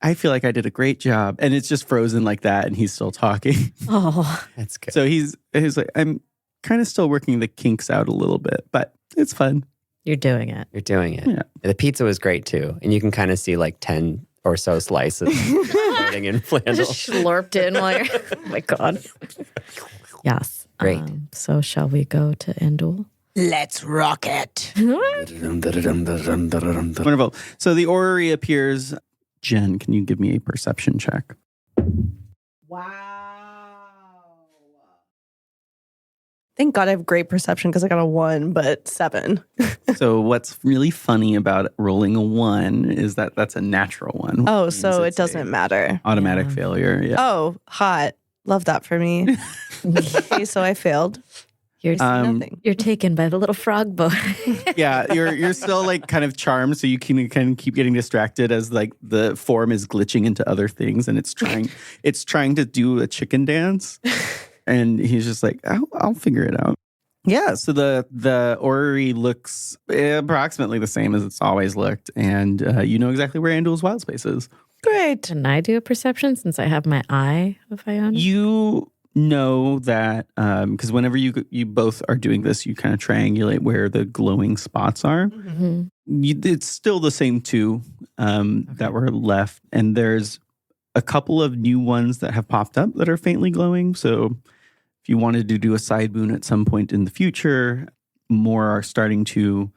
I feel like I did a great job." And it's just frozen like that, and he's still talking. Oh. That's good. So he's like, "I'm kind of still working the kinks out a little bit, but it's fun." You're doing it. You're doing it. Yeah. The pizza was great too. And you can kind of see 10 or so slices floating in Flandel. Just slurped in while you're. Oh my God. Yes. Great. So shall we go to Andul? Let's rock it. Wonderful. So the orrery appears. Jen, can you give me a perception check? Wow. Thank God I have great perception because I got a 1, but 7. So what's really funny about rolling a 1 is that that's a natural one. Oh, which so means it it's doesn't a matter. automatic Yeah. failure. Yeah. Oh, hot. Love that for me. Okay, so I failed. You're Nothing. you're taken by the little frog boy. Yeah, you're still kind of charmed, so you can kind of keep getting distracted as the form is glitching into other things, and it's trying to do a chicken dance, and he's just like, I'll figure it out. Yeah, so the orrery looks approximately the same as it's always looked, and you know exactly where Andul's wild space is. Great. Can I do a perception since I have my eye of Iona? You know that because whenever you both are doing this, you kind of triangulate where the glowing spots are. Mhm. It's still the same two that were left. And there's a couple of new ones that have popped up that are faintly glowing. So if you wanted to do a side moon at some point in the future, more are starting to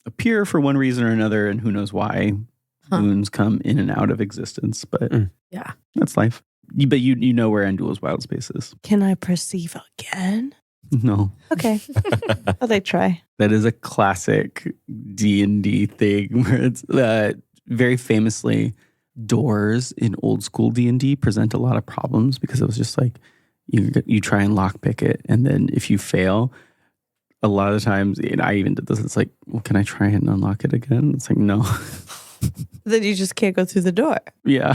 appear for one reason or another. And who knows why moons come in and out of existence. But Yeah. that's life. But you know where Andul's wild space is. Can I perceive again? No. Okay. I'll they try. That is a classic D&D thing where it's very famously doors in old school D&D present a lot of problems because it was just like you try and lockpick it, and then if you fail, a lot of times, and I even did this, it's like, well, can I try and unlock it again? It's like, no. Then you just can't go through the door. Yeah.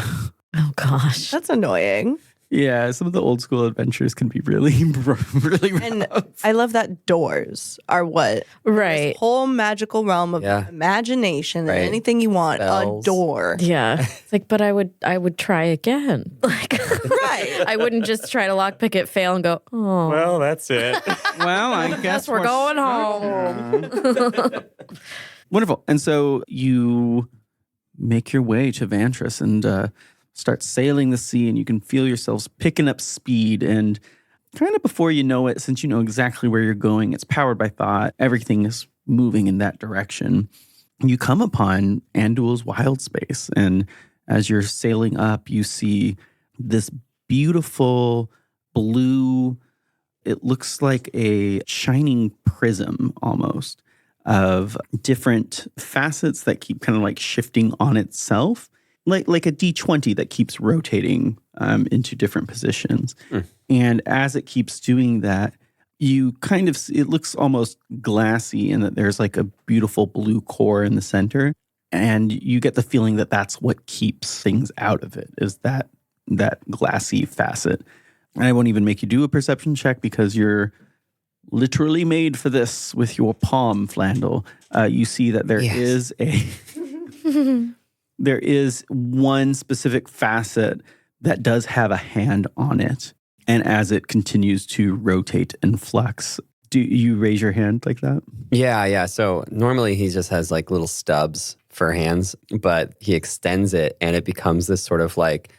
Oh, gosh. That's annoying. Yeah, some of the old school adventures can be really, really rough. And I love that doors are what? Right. This whole magical realm of imagination and anything you want. Spells. A door. Yeah. It's like, but I would try again. Like, Right. I wouldn't just try to lockpick it, fail, and go, oh. Well, that's it. Well, I guess we're going home. Wonderful. And so you make your way to Vantris and start sailing the sea, and you can feel yourselves picking up speed. And kind of before you know it, since you know exactly where you're going, it's powered by thought. Everything is moving in that direction. You come upon Andul's wild space. And as you're sailing up, you see this beautiful blue, it looks like a shining prism almost of different facets that keep kind of like shifting on itself. Like a D20 that keeps rotating into different positions. And as it keeps doing that, you kind of, it looks almost glassy in that there's like a beautiful blue core in the center. And you get the feeling that that's what keeps things out of it, is that glassy facet. And I won't even make you do a perception check because you're literally made for this with your palm, Flandel. You see that there is a... There is one specific facet that does have a hand on it. And as it continues to rotate and flux, do you raise your hand like that? Yeah. So normally he just has like little stubs for hands, but he extends it and it becomes this sort of like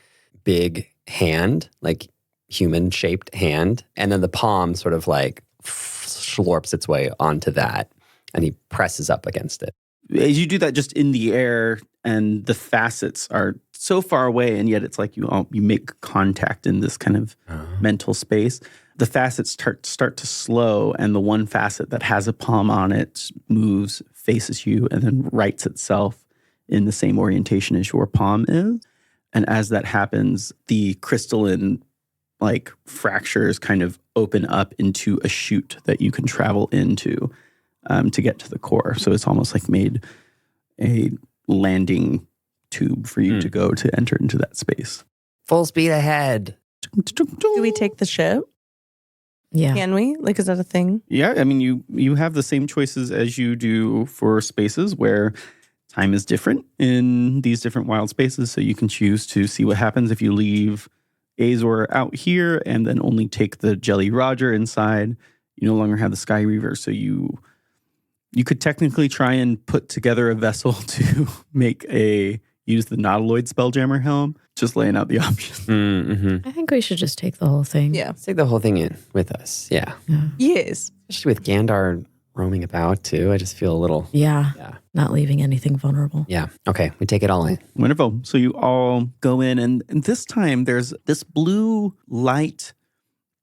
big hand, like human-shaped hand. And then the palm sort of like slurps its way onto that and he presses up against it. As you do that just in the air, and the facets are so far away, and yet it's like you make contact in this kind of mental space. The facets start to slow, and the one facet that has a palm on it moves, faces you, and then rights itself in the same orientation as your palm is. And as that happens, the crystalline like fractures kind of open up into a chute that you can travel into to get to the core. So it's almost like made a landing tube for you to go to enter into that space. Full speed ahead. Do we take the ship? Yeah. Can we? Like, is that a thing? Yeah, I mean, you have the same choices as you do for spaces where time is different in these different wild spaces. So you can choose to see what happens if you leave Azor out here and then only take the Jelly Roger inside. You no longer have the Sky Reaver, so you could technically try and put together a vessel to use the Nautiloid Spelljammer helm, just laying out the options. Mm-hmm. I think we should just take the whole thing. Yeah. Let's take the whole thing in with us. Yeah. Yes. Especially with Gandar roaming about too. I just feel a little... Yeah. Yeah. Not leaving anything vulnerable. Yeah. Okay. We take it all in. Wonderful. So you all go in, and this time there's this blue light.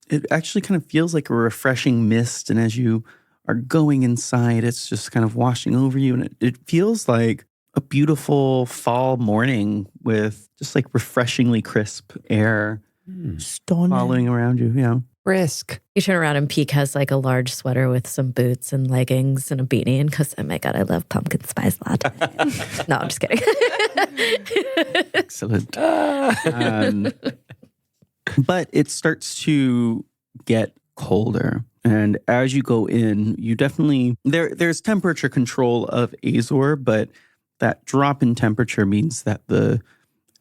It actually kind of feels like a refreshing mist, and as you are going inside, it's just kind of washing over you, and it feels like a beautiful fall morning with just like refreshingly crisp air Stunning. following around you. Yeah. Risk. You turn around and Pique has like a large sweater with some boots and leggings and a beanie, and goes, oh my God, I love pumpkin spice latte. No, I'm just kidding. Excellent. But it starts to get colder. And as you go in, you definitely, there's temperature control of Azor, but that drop in temperature means that the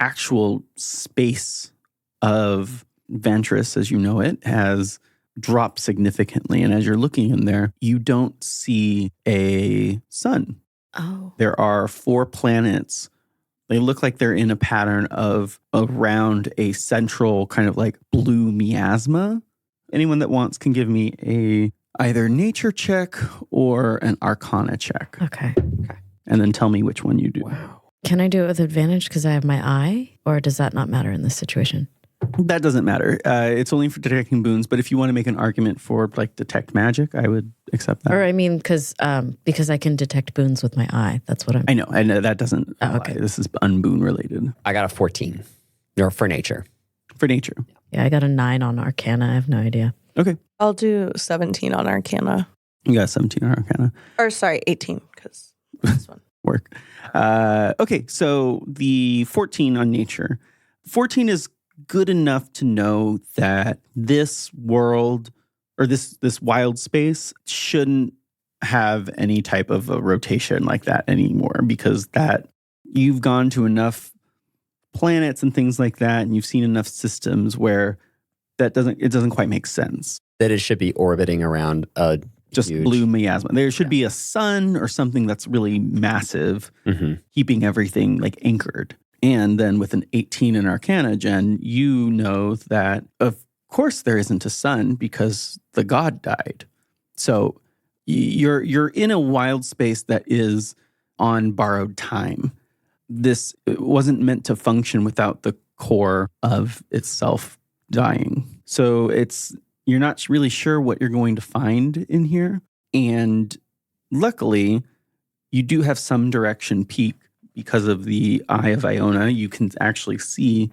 actual space of Vantris, as you know it, has dropped significantly. And as you're looking in there, you don't see a sun. Oh. There are 4 planets. They look like they're in a pattern of around a central kind of like blue miasma. Anyone that wants can give me a either nature check or an arcana check. Okay. And then tell me which one you do. Wow. Can I do it with advantage because I have my eye? Or does that not matter in this situation? That doesn't matter. It's only for detecting boons. But if you want to make an argument for like detect magic, I would accept that. Or I mean, because I can detect boons with my eye. That's what I'm... I know that doesn't apply. Okay. This is unboon related. I got a 14. Or for nature. For nature. Yeah, I got a 9 on Arcana. I have no idea. Okay. I'll do 17 on Arcana. You got 17 on arcana. Or sorry, 18, because this one. Work. Okay, so the 14 on nature. 14 is good enough to know that this world or this wild space shouldn't have any type of a rotation like that anymore, because that you've gone to enough planets and things like that, and you've seen enough systems where it doesn't quite make sense. That it should be orbiting around a Just huge... blue miasma. There should be a sun or something that's really massive, keeping everything like anchored. And then with an 18 in Arcana, Jen, you know that of course there isn't a sun because the god died. So you're in a wild space that is on borrowed time. This wasn't meant to function without the core of itself dying. So you're not really sure what you're going to find in here. And luckily, you do have some direction peak because of the Eye of Iona. You can actually see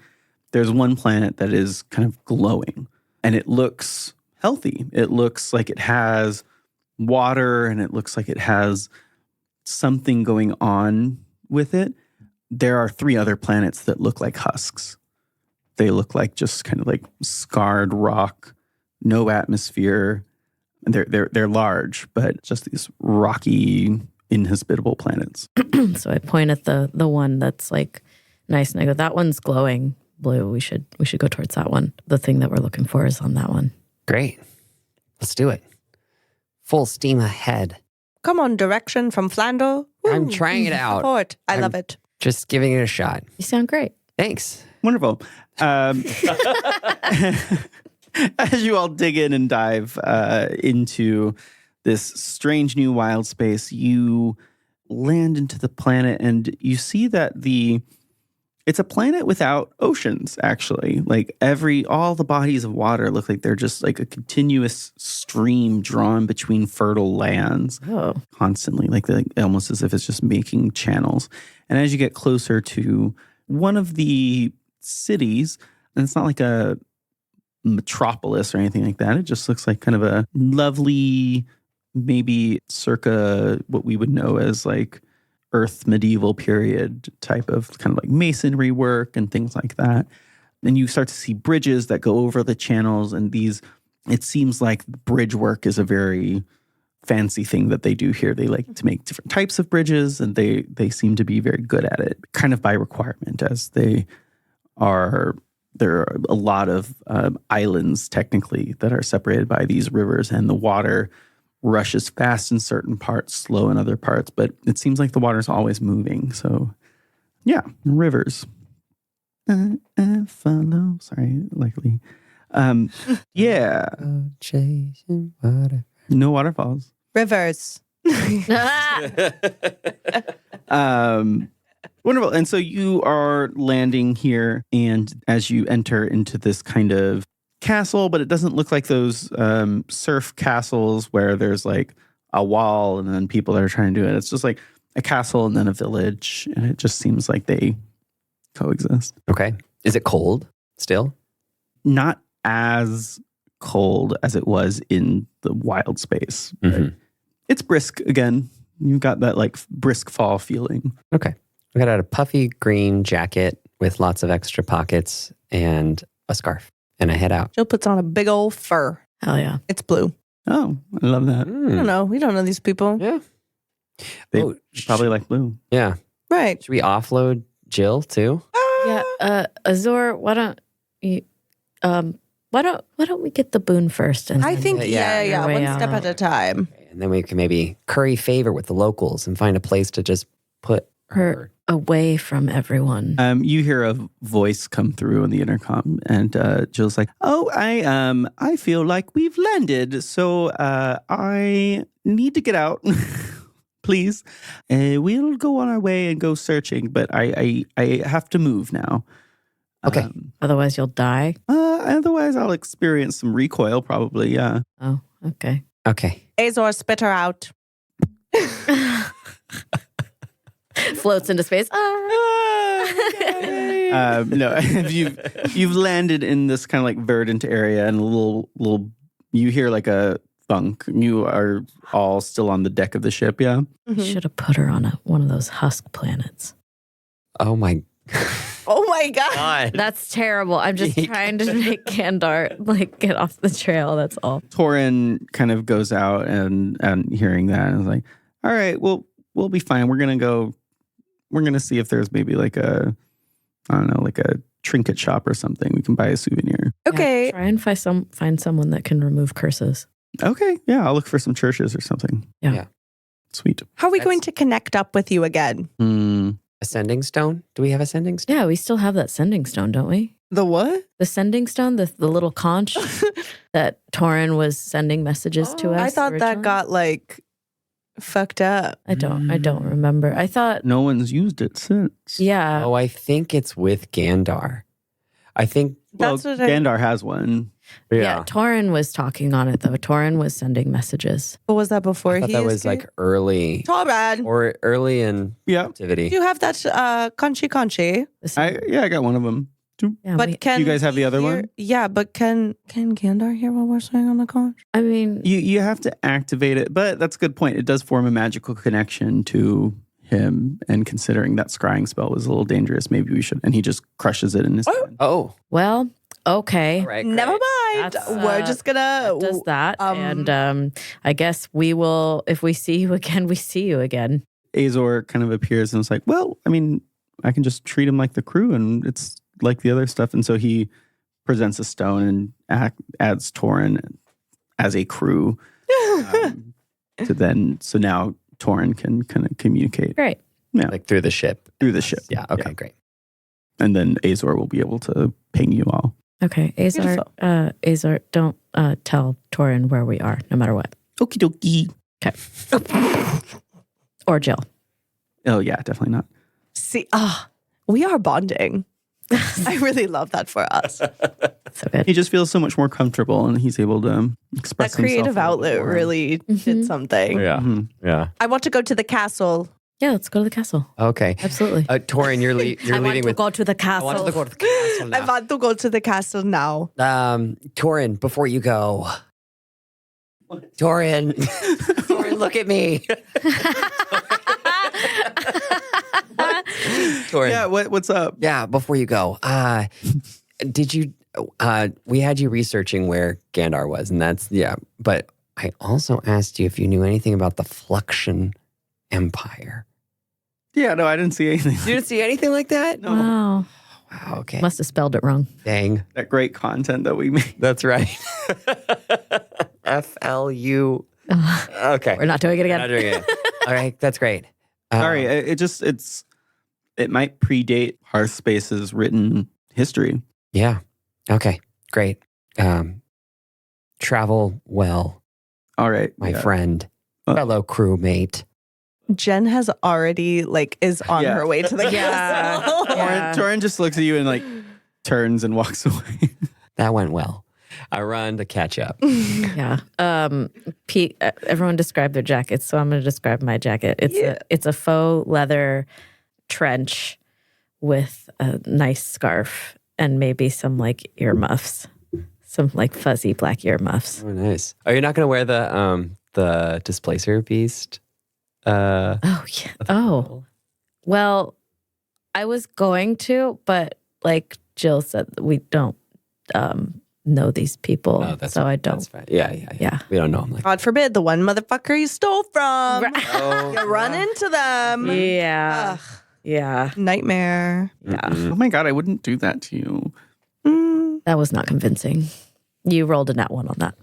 there's one planet that is kind of glowing, and it looks healthy. It looks like it has water, and it looks like it has something going on with it. There are 3 other planets that look like husks. They look like just kind of like scarred rock, no atmosphere. They're large, but just these rocky, inhospitable planets. So I point at the one that's like nice, and I go, that one's glowing blue. We should go towards that one. The thing that we're looking for is on that one. Great. Let's do it. Full steam ahead. Come on, direction from Flandel. I'm trying it out. Support. I love it. Just giving it a shot. You sound great. Thanks. Wonderful. As you all dig in and dive into this strange new wild space, you land into the planet, and you see that it's a planet without oceans, actually. Like all the bodies of water look like they're just like a continuous stream drawn between fertile lands constantly, like almost as if it's just making channels. And as you get closer to one of the cities, and it's not like a metropolis or anything like that. It just looks like kind of a lovely, maybe circa what we would know as like Earth medieval period type of kind of like masonry work and things like that. And you start to see bridges that go over the channels, and it seems like bridge work is a very fancy thing that they do here. They like to make different types of bridges, and they seem to be very good at it, kind of by requirement, as there are a lot of islands technically that are separated by these rivers, and the water rushes fast in certain parts, slow in other parts, but it seems like the water's always moving. So yeah, rivers. Follow. Sorry, likely. Yeah. Chasing water. No waterfalls. Rivers. Wonderful. And so you are landing here, and as you enter into this kind of castle, but it doesn't look like those surf castles where there's like a wall and then people that are trying to do it. It's just like a castle and then a village, and it just seems like they coexist. Okay. Is it cold still? Not as cold as it was in the wild space. Mm-hmm. It's brisk again. You've got that like brisk fall feeling. Okay. I got out a puffy green jacket with lots of extra pockets and a scarf, and I head out. Jill puts on a big old fur. Hell yeah. It's blue. Oh, I love that. I don't know. We don't know these people. Yeah. They probably like blue. Yeah. Right. Should we offload Jill too? Yeah. Azor, why don't we get the boon first? And I then- think, Yeah, yeah. your way One step out. at a time. And then we can maybe curry favor with the locals and find a place to just put Her away from everyone. You hear a voice come through on the intercom, and Jill's like, "Oh, I feel like we've landed, so I need to get out, please. We'll go on our way and go searching, but I have to move now. Okay. Otherwise, you'll die. Otherwise, I'll experience some recoil, probably. Yeah. Oh, okay. Okay. Azor, spit her out. Floats into space. No, you've landed in this kind of like verdant area, and a little. You hear like a thunk. You are all still on the deck of the ship. Yeah. You should have put her on one of those husk planets. Oh my Oh my God. God. That's terrible. I'm just trying to make Gandar like get off the trail. That's all. Torin kind of goes out and hearing that and is like, "All right, we'll be fine. We're gonna see if there's maybe like a trinket shop or something. We can buy a souvenir." Okay. Yeah, try and find someone that can remove curses. Okay, yeah, I'll look for some churches or something. Yeah. Sweet. How are we going to connect up with you again? Ascending stone? Do we have a sending stone? Yeah, we still have that sending stone, don't we? The what? The sending stone, the little conch that Torin was sending messages to us. I thought that originally. got like fucked up. I don't remember. I thought. No one's used it since. Yeah. Oh, I think it's with Gandar. I think. Well, That's what Gandar has one. Yeah. Torin was talking on it though. Torin was sending messages. What was that before I thought he that was escaped? like early Torad, or early in Yeah. activity. do you have that conchi? I got one of them. Yeah, But can You guys have the he other hear- one? Yeah, but can Gandar hear what we're saying on the conch? I mean, You have to activate it, but that's a good point. It does form a magical connection to him, and considering that scrying spell was a little dangerous, maybe we should. And he just crushes it in his hand. Oh, well, okay. all right. Never great. mind. That's, We're just gonna. That does that. um, And I guess we will, if we see you again, we see you again. Azor kind of appears and is like, "Well, I mean, I can just treat him like the crew, and it's like the other stuff." And so he presents a stone and adds Torin as a crew. So now Torin can kind of communicate Great. Like through the ship. through the ship. Yeah. Okay. Great. And then Azor will be able to ping you all. Okay. Azor, Beautiful. don't tell Torin where we are, no matter what. Okie dokie. Or Jill. Oh, yeah, definitely not. See, we are bonding. I really love that for us. So good. He just feels so much more comfortable, and he's able to express That creative himself a little outlet more. really did something. Yeah. Mhm. Yeah. I want to go to the castle. Yeah, let's go to the castle. Okay. Absolutely. Torin, you're I want leading to with. go to the I castle. want to go to the castle I now. want to go to the castle now. Torin, before you go. Torin. Torin, look at me. Torin. Yeah, what's up? Yeah, before you go, did you? We had you researching where Gandar was, and that's But I also asked you if you knew anything about the Fluxion Empire. Yeah, no, I didn't see anything. You didn't see anything like that? No. Wow. Wow. Okay. Must have spelled it wrong. Dang. That great content that we made. That's right. FLU. Okay. We're not doing it again. Not doing it. All right. That's great. Sorry, it might predate Hearthspace's written history. Yeah. Okay. Great. Travel well, All right, my yeah. friend, fellow crewmate. Jen has already is on Yeah. her way to the Yeah. castle. Yeah. Torin just looks at you and like turns and walks away. That went well. I run to catch up. Yeah. Pique, everyone described their jackets, so I'm going to describe my jacket. It's a faux leather trench with a nice scarf and maybe some like earmuffs, some like fuzzy black earmuffs. Oh, nice. Are you not going to wear the displacer beast? Oh yeah. Oh, well, I was going to, but like Jill said, we don't know these people, so I don't. That's fine. Yeah. We don't know them. Like, God forbid the one motherfucker you stole from. oh, You run into them. Yeah. Ugh, Yeah. nightmare. Yeah. Oh my god, I wouldn't do that to you. Mm. That was not convincing. You rolled a nat 1 on that.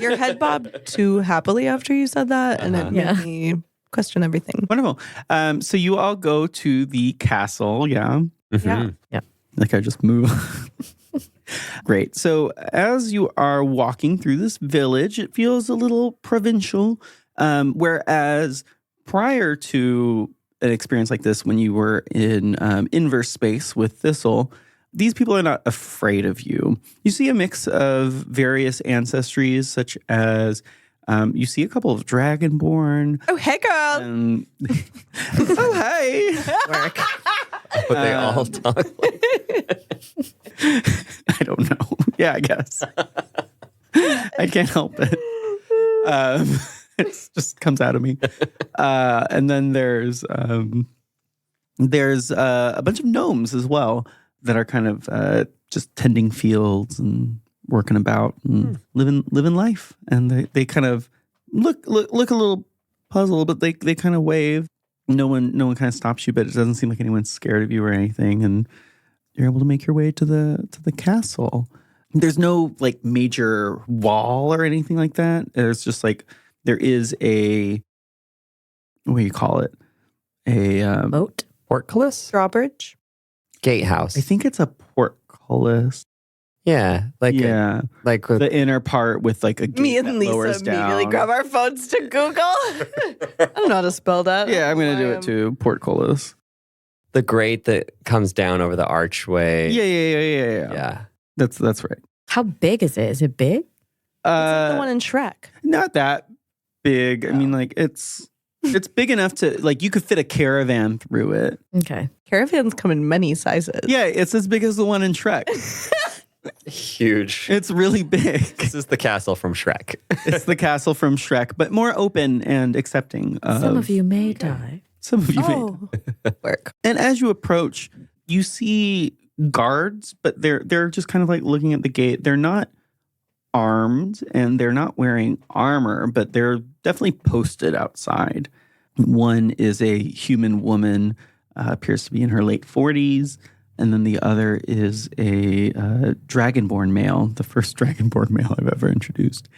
Your head bobbed too happily after you said that, and it made me question everything. Wonderful. So you all go to the castle, yeah? Mhm. Yeah. Like I just move. Great. So as you are walking through this village, it feels a little provincial. Whereas prior to an experience like this, when you were in inverse space with Thistle, these people are not afraid of you. You see a mix of various ancestries, such as you see a couple of Dragonborn. Oh, hey, girl. Oh, hey. Work. But they all talk I don't know. Yeah, I guess. I can't help it. It just comes out of me. And then there's a bunch of gnomes as well that are kind of just tending fields and working about and living life. And they kind of look a little puzzled, but they kind of wave. No one kind of stops you, but it doesn't seem like anyone's scared of you or anything. And you're able to make your way to the castle. There's no like major wall or anything like that. There's just like there is a, what do you call it? A Moat? portcullis? Drawbridge. Gatehouse. I think it's a portcullis. Yeah. Like Like with, the inner part with like a gate Me and that Lisa lowers immediately down. grab our phones to Google. I don't know how to spell that. Yeah, I'm gonna do it too. Portcullis. the grate that comes down over the archway. Yeah. Yeah. That's right. How big is it? Is it big? It's like the one in Shrek. Not that big. I mean, like it's big enough to like you could fit a caravan through it. Okay. Caravans come in many sizes. Yeah, it's as big as the one in Shrek. Huge. It's really big. This is the castle from Shrek. It's the castle from Shrek, but more open and accepting. Some of you may die. Some of you may. Oh, work. And as you approach, you see guards, but they're just kind of like looking at the gate. They're not armed and they're not wearing armor, but they're definitely posted outside. One is a human woman, appears to be in her late 40s. And then the other is a dragonborn male, the first dragonborn male I've ever introduced.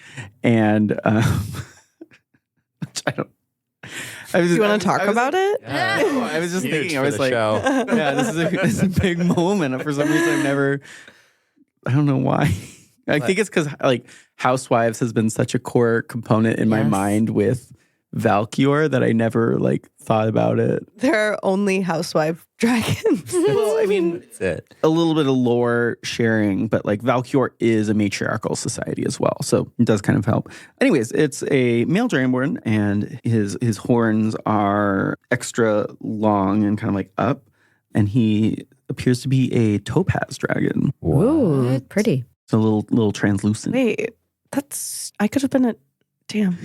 And which I don't. Do you want to talk about it? No, I was just Huge thinking. I for was the like, show. yeah, this is a big moment. For some reason, I've never. I don't know why. I think it's because like Housewives has been such a core component in my Yes. mind with Valkyr that I never like thought about it. They're only housewife dragons. Well, I mean, That's it. a little bit of lore sharing, but like Valkyr is a matriarchal society as well, so it does kind of help. Anyways, it's a male dragonborn, and his horns are extra long and kind of like up, and he appears to be a topaz dragon, Ooh, pretty. so a little translucent. Wait, I could have been a damn.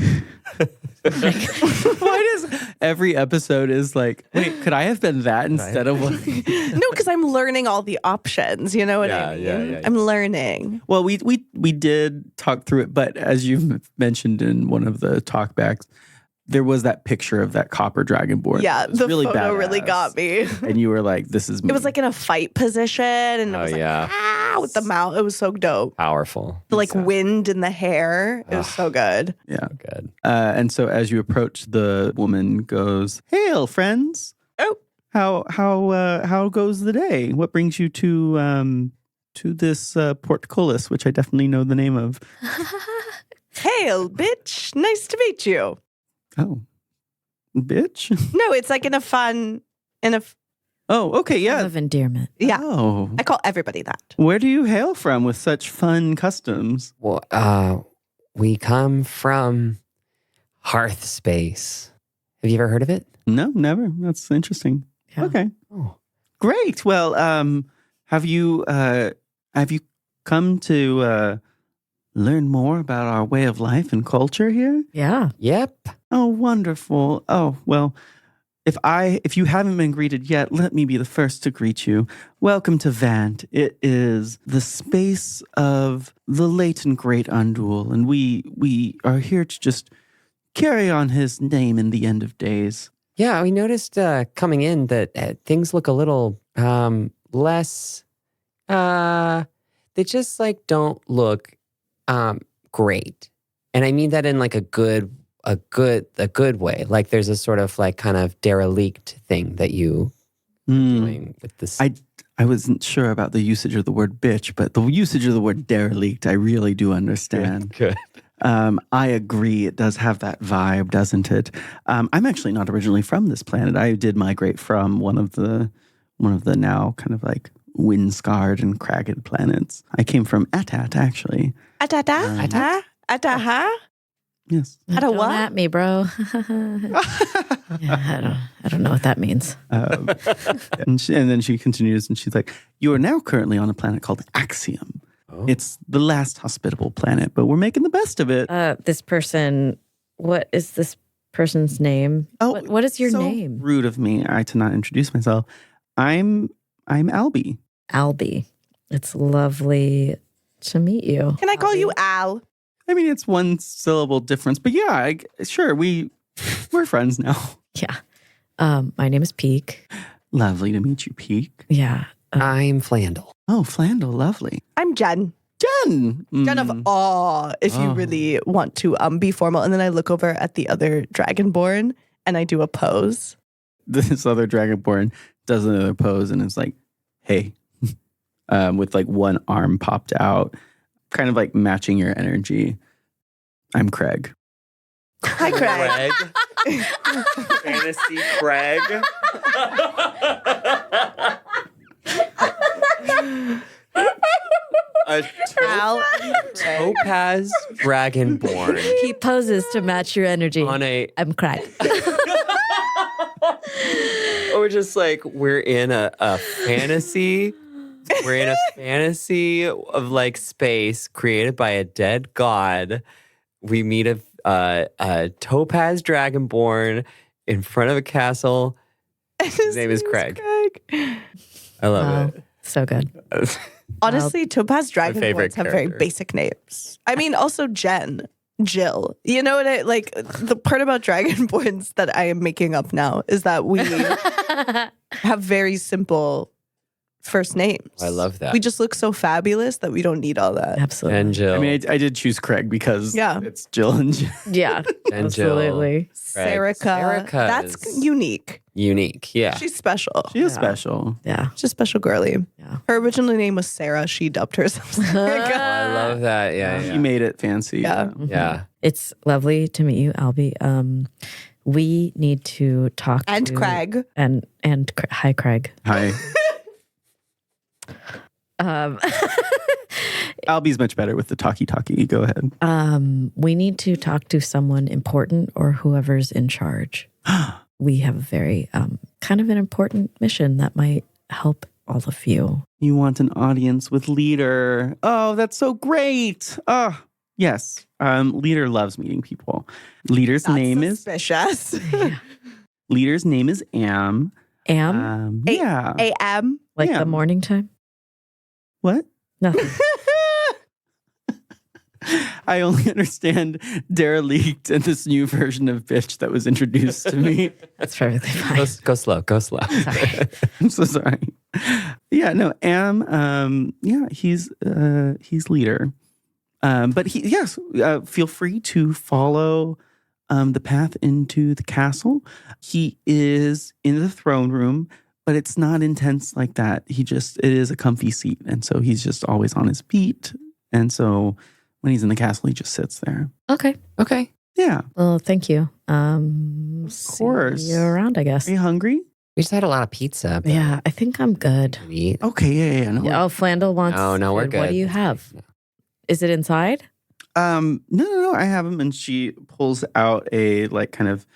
Why does every episode is like, wait, could I have been that instead of what? No, because I'm learning all the options. You know what I mean? Yeah. I'm learning. Well, we did talk through it, but as you mentioned in one of the talkbacks, there was that picture of that copper dragonborn. Yeah, It was the really photo really badass. got me. And you were like, "This is me." It was like in a fight position, and it Oh, was like, yeah. with the mouth. It was so dope. Powerful. The like wind in the hair. It was so good. yeah. Good. And so as you approach, the woman goes, "Hail, friends! Oh, How goes the day? What brings you to this portcullis, which I definitely know the name of?" hail, bitch! Nice to meet you. Oh, bitch. No, it's like in a fun, Oh, okay, Yeah. yeah. Of endearment. yeah. Oh, I call everybody that. where do you hail from with such fun customs? Well, we come from Hearth Space. Have you ever heard of it? No, never. That's interesting. Yeah. Okay, Oh. great. Well, have you come to learn more about our way of life and culture here? Yeah. Yep. Oh, wonderful. Oh, well, if you haven't been greeted yet, let me be the first to greet you. Welcome to Vant. It is the space of the late and great Undul, and we are here to just carry on his name in the end of days. Yeah, we noticed coming in that things look a little less. they just like don't look great. And I mean that in like a good way. Like there's a sort of like kind of derelict thing that you are doing with this. I wasn't sure about the usage of the word bitch, but the usage of the word derelict, I really do understand. Good. I agree. It does have that vibe, doesn't it? I'm actually not originally from this planet. I did migrate from one of the now kind of like wind-scarred and cragged planets. I came from Atat, actually. Atata? Ataha? Yes. Don't what? at me, bro. Yeah, I don't know what that means. And then she continues and she's like, you are now currently on a planet called Axiom. Oh. It's the last hospitable planet, but we're making the best of it. This person, what is this person's name? Oh, what is your so name? Rude of me to not introduce myself. I'm Albie. Albie. It's lovely to meet you. Can I call you Al? I mean, it's one syllable difference, but yeah, sure, we're friends now. Yeah. My name is Pique. Lovely to meet you, Pique. Yeah. I'm Flandel. Oh, Flandel, lovely. I'm Jen. Jen. Jen of awe, if you really want to be formal. And then I look over at the other Dragonborn and I do a pose. This other Dragonborn does another pose and is like, hey, with like one arm popped out, kind of like matching your energy. I'm Craig. Hi, Craig. Fantasy Craig. A Al. topaz dragonborn He poses to match your energy. on a, I'm Craig. or just like we're in a fantasy. We're in a fantasy of like space created by a dead god. We meet a topaz dragonborn in front of a castle. His name is Craig. I love it. So good. Honestly, Topaz favorite Dragonborns have very character. basic names. I mean, also Jen, Jill. You know what I like? The part about Dragonborns that I am making up now is that we have very simple first names. I love that. We just look so fabulous that we don't need all that. Absolutely. And Jill. I mean, I did choose Craig because it's Jill and Jen. Yeah. And Jill. Absolutely. Serica. Serica That's is- unique. Unique. Yeah. She's special. She is special. Yeah. She's a special girly. Yeah. Her original name was Sarah. She dubbed herself Serica. Oh, I love that. Yeah. She Yeah. made it fancy. Yeah. Yeah. It's lovely to meet you, Albie. We need to talk And to Craig. And hi, Craig. Hi. Um, Albie's much better with the talkie. Go ahead. we need to talk to someone important or whoever's in charge. We have a very kind of an important mission that might help all of you. You want an audience with Leader. Oh, that's so great. Oh, yes. Leader loves meeting people. Leader's name suspicious. Leader's name is Am. Am? Yeah. A.M. Like Yeah. the morning time? What? Nothing. I only understand derelict and this new version of bitch that was introduced to me. That's perfectly fine. Go slow. Go slow. Sorry. I'm so sorry. Yeah, no, Am. He's Leader. But feel free to follow the path into the castle. He is in the throne room, but it's not intense like that. It is a comfy seat. And so he's just always on his feet. And so when he's in the castle, he just sits there. Okay. Okay. Yeah. Well, thank you. Of course. See you around, I guess. Are you hungry? We just had a lot of pizza. but Yeah, I think I'm good. we eat. Okay, yeah. No, Oh, Flandel wants. No, we're food. good. What do you have? Is it inside? No. I have them, and she pulls out a kind of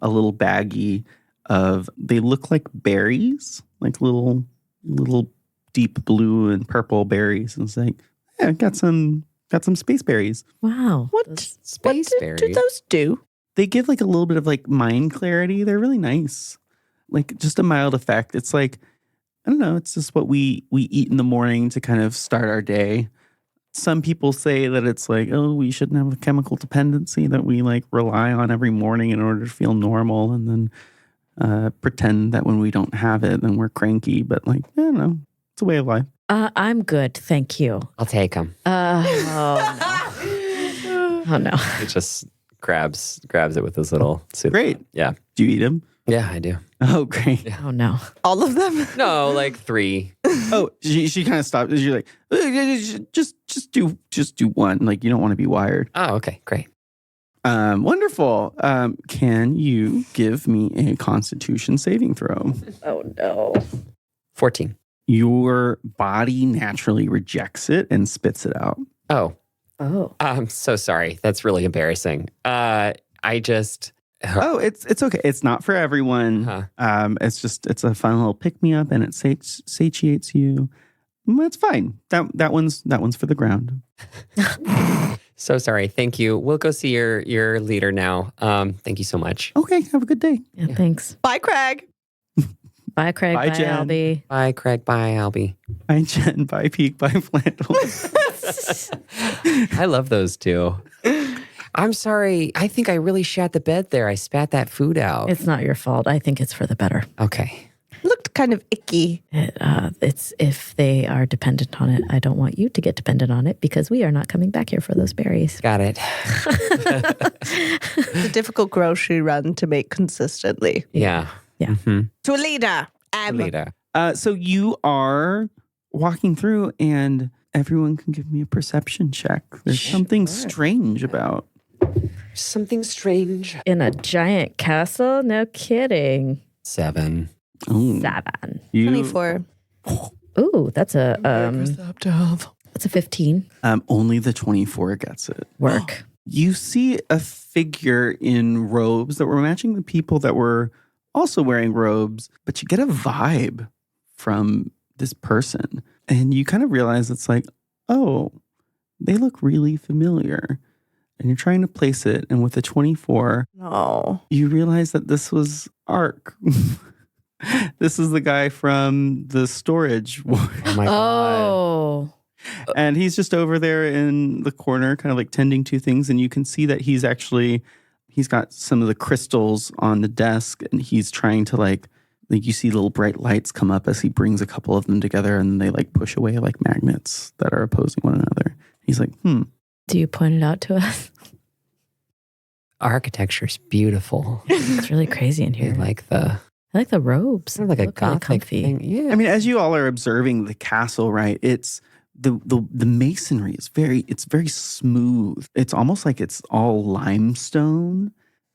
a little baggie of. They look like berries, like little deep blue and purple berries, and it's like, yeah, got some space berries. Wow. What Space do berry. those do? They give like a little bit of like mind clarity. They're really nice, like just a mild effect. It's like, I don't know. It's just what we eat in the morning to kind of start our day. Some people say that it's like, oh, we shouldn't have a chemical dependency that we like rely on every morning in order to feel normal, and then pretend that when we don't have it, then we're cranky. But like, I don't know, it's a way of life. I'm good, thank you. I'll take him. Oh no. It just grabs it with his little suit. Great. Yeah. Do you eat them? Yeah, I do. Oh, great. Oh no. All of them? No, like 3. Oh, she kind of stopped. She's like, just do one. Like, you don't want to be wired. Oh, okay, great. Wonderful. Can you give me a Constitution saving throw? Oh no. 14. Your body naturally rejects it and spits it out. Oh, Oh. I'm so sorry. That's really embarrassing. I just... Oh, it's okay. It's not for everyone. Huh. It's a fun little pick me up, and it satiates you. It's fine. That one's for the ground. So sorry. Thank you. We'll go see your leader now. Thank you so much. Okay, have a good day. Yeah, thanks. Bye, Craig. Bye, Craig. Bye, Bye, Jen. Albie. Bye, Craig. Bye, Albie. Bye, Jen. Bye, Pique. Bye, Flandel. I love those two. I'm sorry. I think I really shat the bed there. I spat that food out. It's not your fault. I think it's for the better. Okay. Looked kind of icky. It's if they are dependent on it. I don't want you to get dependent on it because we are not coming back here for those berries. Got it. It's a difficult grocery run to make consistently. Yeah. Yeah. Mm-hmm. To a leader. Leader. So you are walking through, and everyone can give me a perception check. There's something strange about. Something strange. In a giant castle? No kidding. 7. Ooh, 7. you, 24. Ooh, that's a that's a 15. Only the 24 gets it. Work. You see a figure in robes that were matching the people that were also wearing robes, but you get a vibe from this person. And you kind of realize it's like, oh, they look really familiar. And you're trying to place it. And with the 24, No. you realize that this was Ark. This is the guy from the storage ward. Oh my God. Oh. And he's just over there in the corner, kind of like tending to things. And you can see that he's got some of the crystals on the desk, and he's trying to like you see little bright lights come up as he brings a couple of them together, and they like push away like magnets that are opposing one another. He's like, Do you point it out to us? Architecture's beautiful. It's really crazy in I here. like the I like the robes. sort of like a Look really gothic comfy. thing. Yeah. I mean, as you all are observing the castle, right? It's the masonry is very smooth. It's almost like it's all limestone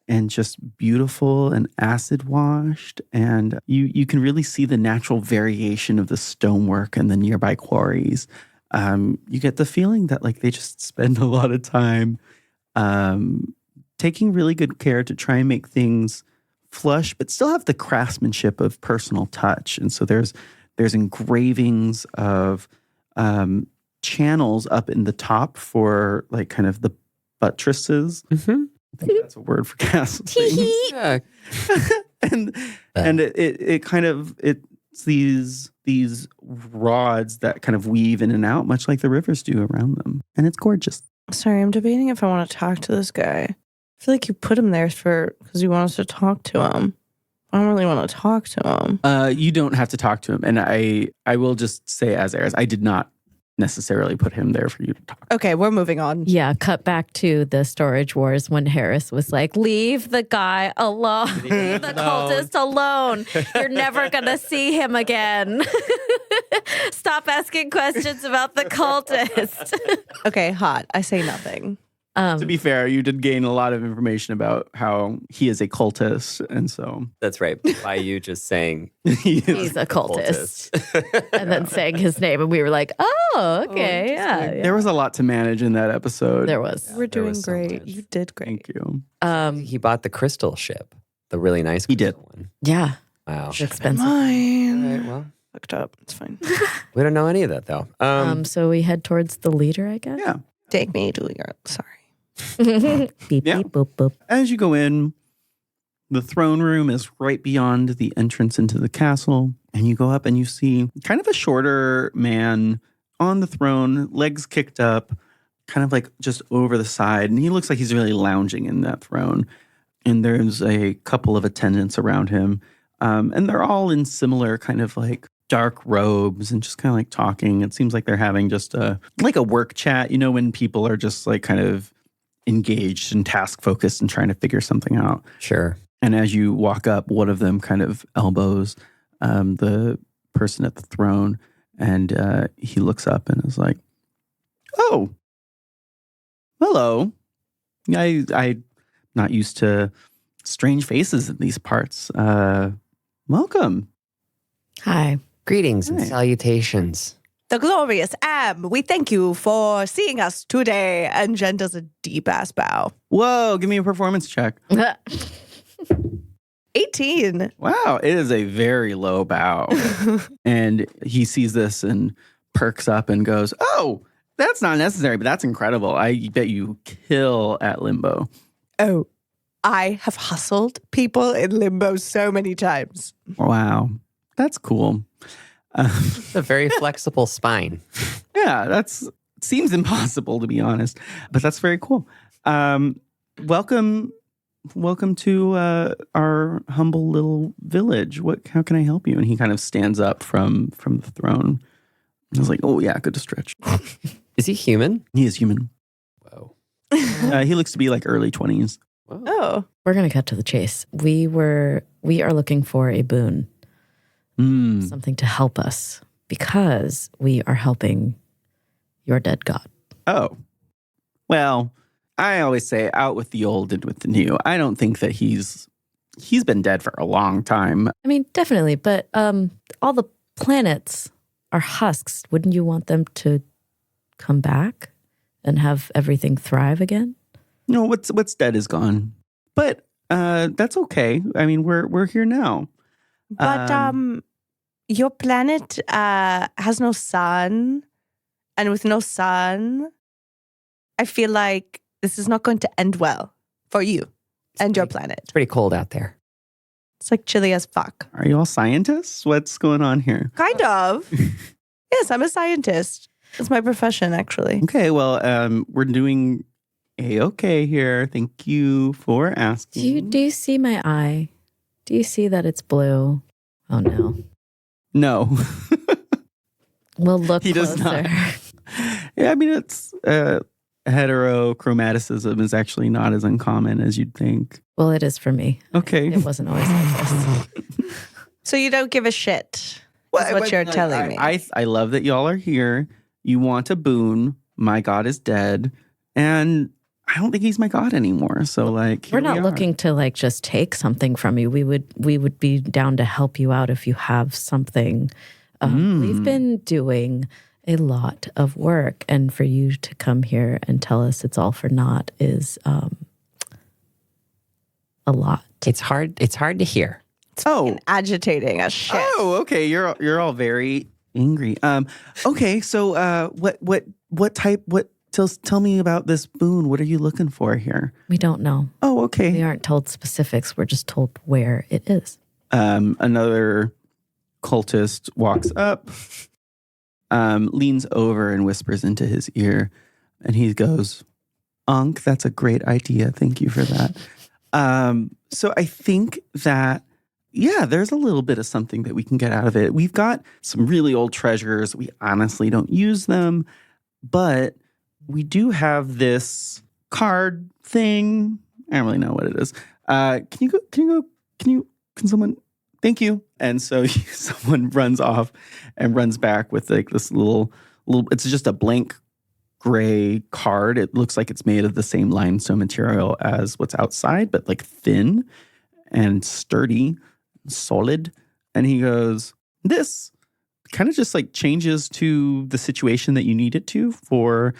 and just beautiful and acid washed. And you can really see the natural variation of the stonework and the nearby quarries. You get the feeling that like they just spend a lot of time taking really good care to try and make things flush, but still have the craftsmanship of personal touch. And so there's engravings of channels up in the top for like kind of the buttresses. Mm-hmm. I think that's a word for castle things. Yeah. and it's these rods that kind of weave in and out, much like the rivers do around them. And it's gorgeous. Sorry, I'm debating if I want to talk to this guy. I feel like you put him there because you want us to talk to him. I don't really want to talk to him. You don't have to talk to him. And I will just say as Eris, I did not necessarily put him there for you to talk to. Okay, we're moving on. Yeah, cut back to the storage wars when Harris was like, leave the guy alone. Leave the cultist alone. You're never going to see him again. Stop asking questions about the cultist. Okay, hot. I say nothing. To be fair, you did gain a lot of information about how he is a cultist. And so That's right. By you just saying He's a cultist. And then saying his name. And we were like, oh, okay. Yeah. there was a lot to manage in that episode. There was. We're doing was so great. much. You did great. Thank you. he bought the crystal ship, the really nice He did. crystal one. Yeah. Wow. It's expensive. All Mine. right, well, Fucked up. It's fine. we don't know any of that though. So we head towards the leader, I guess. Yeah. Take me to your. Sorry. Beep, Yeah. beep, boop, boop. As you go in, the throne room is right beyond the entrance into the castle. And you go up and you see kind of a shorter man on the throne, legs kicked up, kind of like just over the side. And he looks like he's really lounging in that throne. And there's a couple of attendants around him. And they're all in similar kind of like dark robes and just kind of like talking. It seems like they're having just a work chat, when people are just like kind of engaged and task focused and trying to figure something out. Sure. And as you walk up, one of them kind of elbows the person at the throne, and he looks up and is like, "Oh, hello. I'm not used to strange faces in these parts. Welcome." Hi. Greetings and Hi. salutations. The glorious Am, we thank you for seeing us today. And Jenn does a deep ass bow. Whoa, give me a performance check. 18. Wow, it is a very low bow. And he sees this and perks up and goes, "Oh, that's not necessary, but that's incredible. I bet you kill at limbo." Oh, I have hustled people in limbo so many times. Wow, that's cool. It's a very flexible spine. Yeah, seems impossible, to be honest, but that's very cool. Welcome to our humble little village. How can I help you? And he kind of stands up from the throne. I was like, "Oh yeah, good to stretch." Is he human? He is human. Whoa. He looks to be like early 20s. Whoa. Oh, We're going to cut to the chase. We are looking for a boon, something to help us, because we are helping your dead god. Oh, well, I always say out with the old and with the new. I don't think that he's been dead for a long time. I mean, definitely, but all the planets are husks. Wouldn't you want them to come back and have everything thrive again? No, what's dead is gone. But that's okay. I mean, we're here now. but your planet has no sun. And with no sun, I feel like this is not going to end well for you and your planet. It's pretty cold out there. It's like chilly as fuck. Are you all scientists? What's going on here? Kind of. Yes, I'm a scientist. It's my profession, actually. Okay, well, we're doing A-okay here. Thank you for asking. Do you see my eye? Do you see that it's blue? Oh no. No. We'll look He does closer. not. Yeah, I mean, it's heterochromaticism is actually not as uncommon as you'd think. Well, it is for me. Okay. It wasn't always like this. So you don't give a shit, is what you're telling me. I love that y'all are here. You want a boon. My God is dead. And I don't think he's my God anymore. So like, We're here not we are. looking to like just take something from you. We would be down to help you out if you have something. We've been doing a lot of work, and for you to come here and tell us it's all for naught is a lot. It's hard to hear. Oh, Agitating as shit. oh, okay. You're all very angry. Okay. So, what type? Tell me about this boon. What are you looking for here? We don't know. Oh, okay. We aren't told specifics. We're just told where it is. Another cultist walks up, leans over and whispers into his ear, and he goes, "Unc, that's a great idea. Thank you for that." So I think that, yeah, there's a little bit of something that we can get out of it. We've got some really old treasures. We honestly don't use them, but we do have this card thing. I don't really know what it is. Can someone, thank you. And so someone runs off and runs back with like this little, it's just a blank gray card. It looks like it's made of the same limestone material as what's outside, but like thin and sturdy, solid. And he goes, "This kind of just like changes to the situation that you need it to for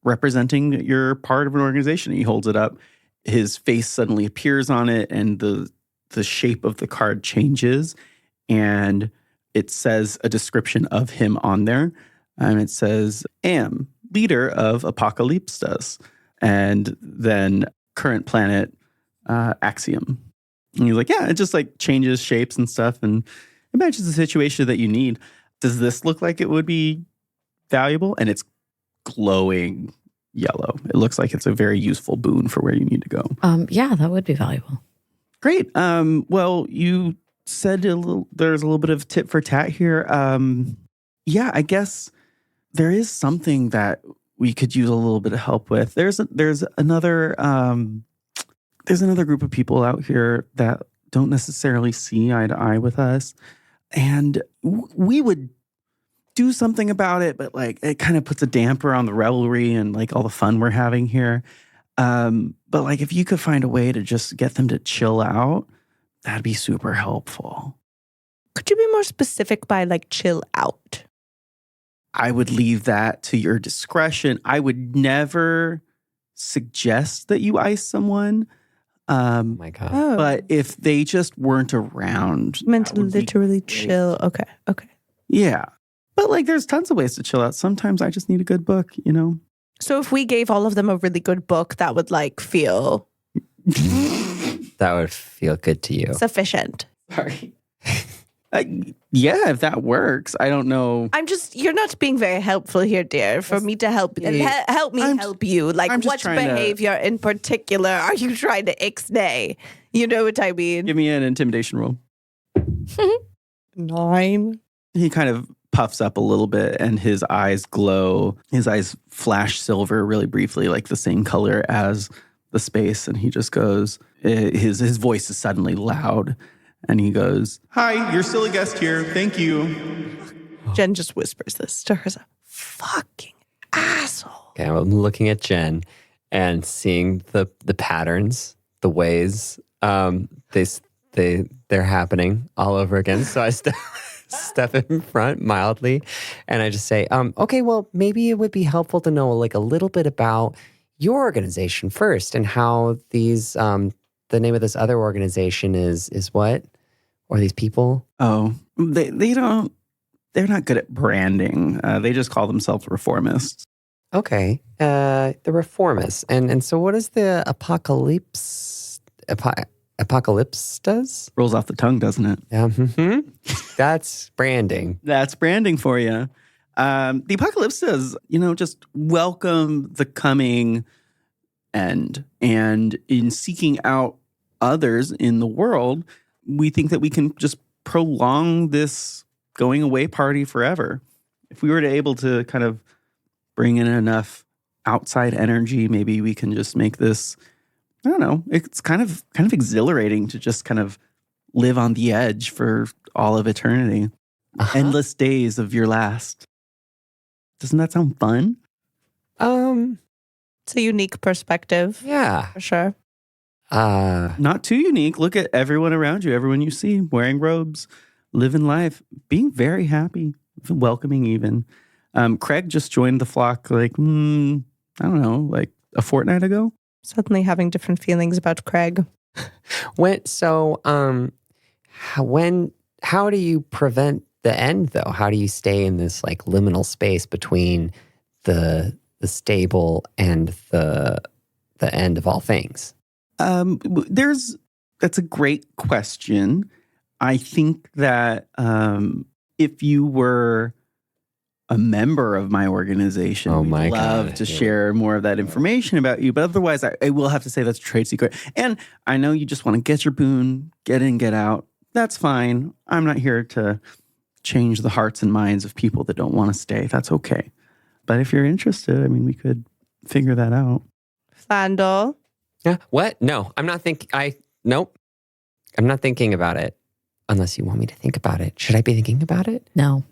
representing your part of an organization." He holds it up. His face suddenly appears on it, and the shape of the card changes, and it says a description of him on there. And it says, "Am, leader of Apocalypstus," and then current planet Axiom. And he's like, yeah, it just like changes shapes and stuff and it matches the situation that you need. Does this look like it would be valuable? And it's glowing yellow. It looks like it's a very useful boon for where you need to go. Yeah, that would be valuable. Great. Well, you said there's a little bit of tit for tat here. Yeah, I guess there is something that we could use a little bit of help with. There's another group of people out here that don't necessarily see eye to eye with us, and we would do something about it, but like it kind of puts a damper on the revelry and like all the fun we're having here. But like if you could find a way to just get them to chill out, that'd be super helpful. Could you be more specific by like chill out? I would leave that to your discretion. I would never suggest that you ice someone. Oh my God. Oh. But if they just weren't around. Meant that to would be literally great. chill. Okay. Yeah. But like there's tons of ways to chill out. Sometimes I just need a good book, you know? So if we gave all of them a really good book, that would like feel That would feel good to you. sufficient. Sorry. Yeah, if that works. I don't know. You're not being very helpful here, dear, for me to help and help me help you. Like I'm just what trying to- behavior in particular are you trying to ixnay? You know what I mean? Give me an intimidation roll. 9. He kind of puffs up a little bit and his eyes glow. His eyes flash silver really briefly, like the same color as the space. And he just goes, his voice is suddenly loud. And he goes, "Hi, you're still a guest here. Thank you." Jen just whispers this to herself. Fucking asshole. Okay, I'm looking at Jen and seeing the patterns, the ways they're happening all over again. So I step in front mildly and I just say, okay, well, maybe it would be helpful to know like a little bit about your organization first and how these the name of this other organization is what? Or these people? Oh, they're not good at branding. They just call themselves reformists. Okay. The reformists. And so what is the apocalypse does? Rolls off the tongue, doesn't it? That's branding. That's branding for you. The apocalypse does, just welcome the coming end. And in seeking out others in the world, we think that we can just prolong this going away party forever. If we were able to kind of bring in enough outside energy, maybe we can just make this, I don't know, it's kind of exhilarating to just kind of live on the edge for all of eternity. Endless days of your last. Doesn't that sound fun? It's a unique perspective. Yeah. For sure. Not too unique. Look at everyone around you, everyone you see wearing robes, living life, being very happy, welcoming even. Craig just joined the flock like, I don't know, like a fortnight ago. Suddenly having different feelings about Craig. How do you prevent the end though? How do you stay in this like liminal space between the stable and the end of all things? That's a great question. I think that if you were a member of my organization, we'd love to share more of that information about you. But otherwise, I will have to say that's a trade secret. And I know you just want to get your boon, get in, get out. That's fine. I'm not here to change the hearts and minds of people that don't want to stay. That's okay. But if you're interested, I mean, we could figure that out. Flandel. Yeah. What? No, I'm not nope. I'm not thinking about it unless you want me to think about it. Should I be thinking about it? No.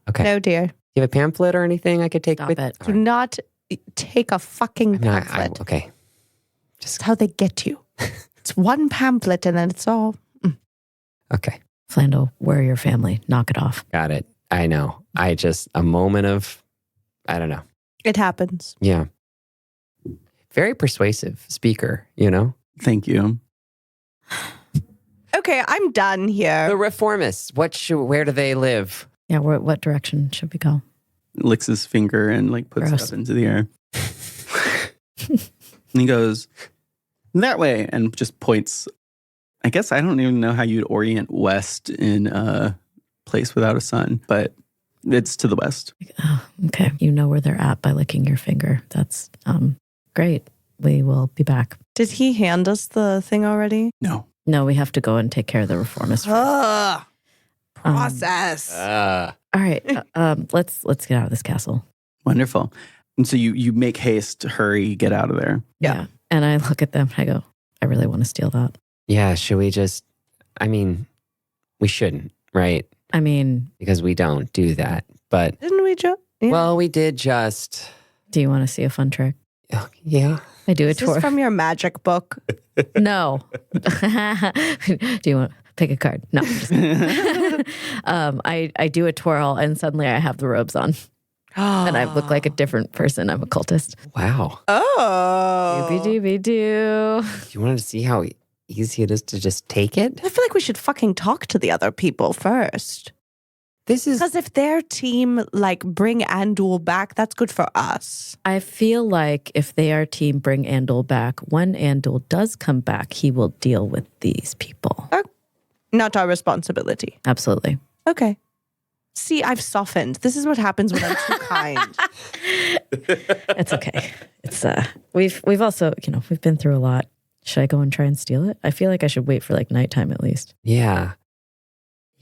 Okay. No, dear. Do you have a pamphlet or anything I could take Stop with it. Do not take a fucking pamphlet. Okay. That's how they get you. It's one pamphlet and then it's all. Okay. Flandel, we're your family. Knock it off. Got it. I know. A moment of, I don't know. It happens. Yeah. Very persuasive speaker, Thank you. Okay, I'm done here. The reformists, where do they live? Yeah, what direction should we go? Licks his finger and like puts Gross. it up into the air. And he goes, that way, and just points. I guess I don't even know how you'd orient west in a place without a sun, but it's to the west. Oh, okay. You know where they're at by licking your finger. That's great. We will be back. Did he hand us the thing already? No. No, we have to go and take care of the reformist. Process. All right, let's get out of this castle. Wonderful. And so you make haste, hurry, get out of there. Yeah. And I look at them. I go, I really want to steal that. Yeah, should we just, I mean, we shouldn't, right? I mean, Because we don't do that. But, Didn't we just? Yeah. well, we did just, do you want to see a fun trick? yeah. I do a Is this tour. from your magic book? No. Do you want to pick a card? No. I'm just kidding. I do a twirl and suddenly I have the robes on and I look like a different person. I'm a cultist. Wow. Oh. Doobie doo. You wanted to see how easy it is to just take it? I feel like we should fucking talk to the other people first. This is, Because if their team like bring Andul back, that's good for us. I feel like if they are team bring Andul back, when Andul does come back, he will deal with these people. Not our responsibility. Absolutely. Okay. See, I've softened. This is what happens when I'm too kind. It's okay. It's we've also, we've been through a lot. Should I go and try and steal it? I feel like I should wait for like nighttime at least. yeah.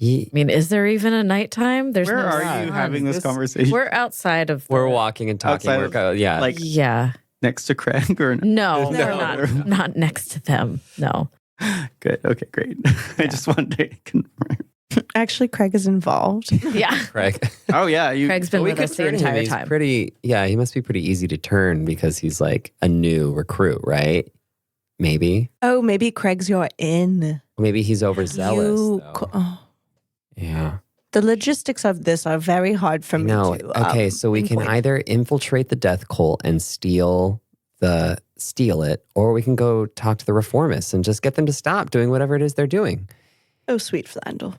I mean, is there even a nighttime? There's Where no are sun. you having this conversation? We're outside of We're walking and talking. Outside We're of, yeah. like yeah. next to Craig or No, No. we're not next to them. No. Good. Okay, great. I just wanted to confirm. Actually, Craig is involved. Yeah. Craig. Oh yeah, you. Craig's been We with could us the turn him. entire He's time. pretty, yeah, he must be pretty easy to turn because he's like a new recruit, right? Maybe. Oh, maybe Craig's your in. Maybe he's overzealous. You though. oh. Yeah. The logistics of this are very hard for me No. to. Okay, so we can pinpoint. either infiltrate the death cult and steal it, or we can go talk to the reformists and just get them to stop doing whatever it is they're doing. Oh, sweet Flandel.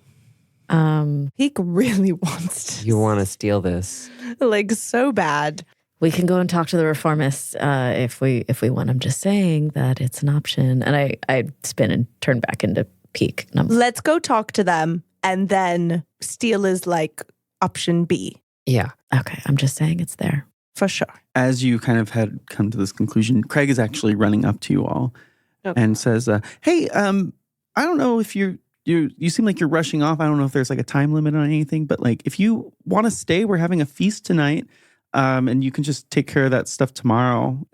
Um, He really wants to. You want to steal this? like so bad. we can go and talk to the reformists if we want. I'm just saying that it's an option. And I spin and turn back into Pique. And I'm Let's go talk to them, and then steal is like option B Yeah. okay. I'm just saying it's there. for sure. As you kind of had come to this conclusion, Craig is actually running up to you all Okay. and says, "Hey, I don't know if you seem like you're rushing off. I don't know if there's like a time limit on anything, but like if you want to stay, we're having a feast tonight, and you can just take care of that stuff tomorrow.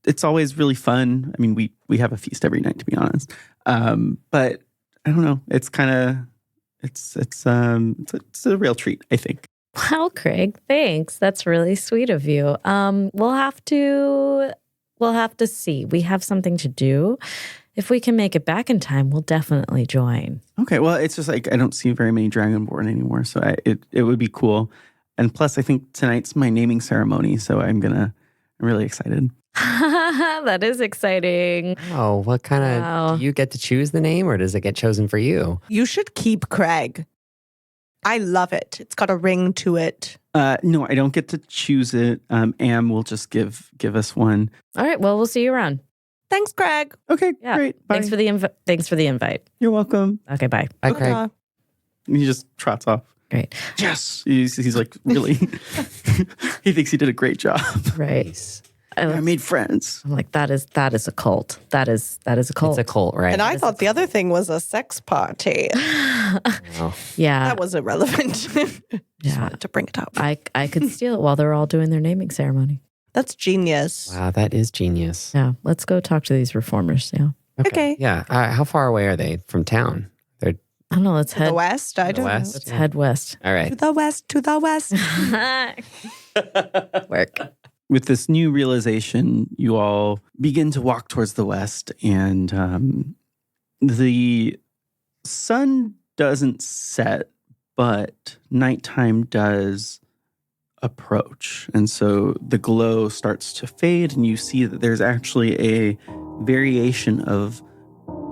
It's always really fun. I mean, we have a feast every night, to be honest. But I don't know. It's kind of it's a real treat, I think." Wow, Craig, thanks. That's really sweet of you. We'll have to see. We have something to do. If we can make it back in time, we'll definitely join. Okay, well, it's just like I don't see very many Dragonborn anymore, so it would be cool. And plus, I think tonight's my naming ceremony, so I'm really excited. That is exciting. Oh, what kind of, Wow. do you get to choose the name or does it get chosen for you? You should keep Craig. I love it. It's got a ring to it. No, I don't get to choose it. Am will just give us one. All right. Well, we'll see you around. Thanks, Craig. Okay, Yeah. great. Bye. Thanks for the invite. You're welcome. Okay. Bye. Bye, Craig. Ta-ta. He just trots off. Great. Yes, he's like really. He thinks he did a great job. Right. Nice. I made friends. I'm like, that is a cult. That is a cult. It's a cult, right? And I thought the other thing was a sex party. Oh. Yeah. That was irrelevant. Just Yeah. wanted to bring it up. I could steal it while they're all doing their naming ceremony. That's genius. Wow, that is genius. Yeah. Let's go talk to these reformers. Yeah. Okay. Yeah. How far away are they from town? They're I don't know. Let's To the head west? I the don't west? Let's head west. all know. right. To the west, to the west. Work. With this new realization, you all begin to walk towards the west, and the sun doesn't set, but nighttime does approach. And so the glow starts to fade, and you see that there's actually a variation of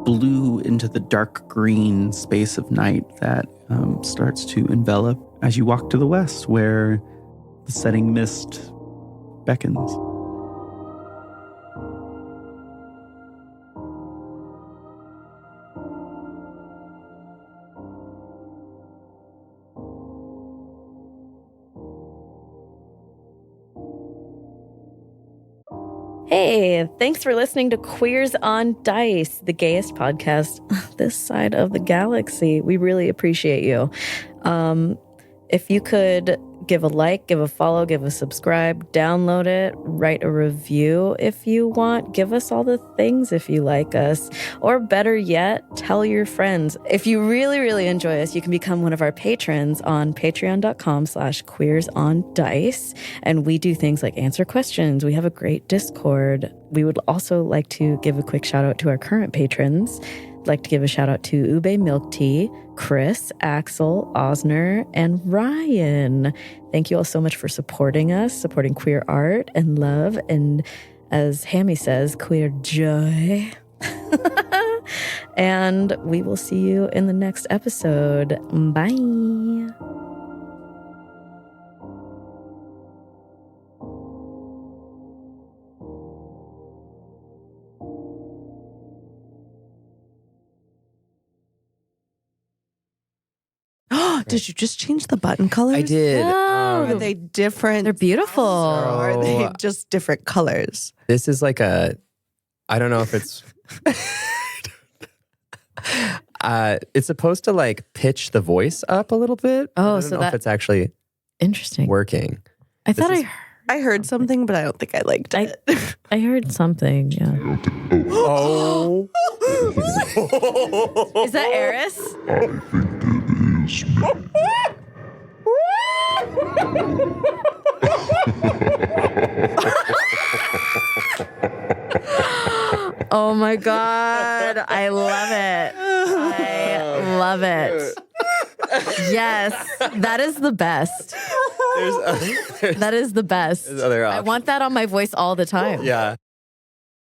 blue into the dark green space of night that starts to envelop as you walk to the west, where the setting mist beckons. Hey, thanks for listening to Queers on Dice, the gayest podcast this side of the galaxy. We really appreciate you. If you could give a like, give a follow, give a subscribe, download it, write a review if you want, give us all the things if you like us, or better yet, tell your friends. If you really, really enjoy us, you can become one of our patrons on patreon.com/queersondice. And we do things like answer questions. We have a great Discord. We would also like to give a quick shout out to our current patrons. I'd like to give a shout out to Ube Milk Tea, Chris, Axel, Osner, and Ryan. Thank you all so much for supporting us, supporting queer art and love, and as Hammy says, queer joy. And we will see you in the next episode. Bye. Did you just change the button colors? I did. Are they different? They're beautiful. Or are they just different colors? This is like I don't know if it's... it's supposed to like pitch the voice up a little bit. Oh, I don't know if it's actually interesting. Working. I thought I heard something, but I don't think I liked it. I heard something. Yeah. Oh. Is that Eris? I think it is me. Oh my God. I love it. I love it. Yes. That is the best. That is the best. There's other I options. want that on my voice all the time. Yeah.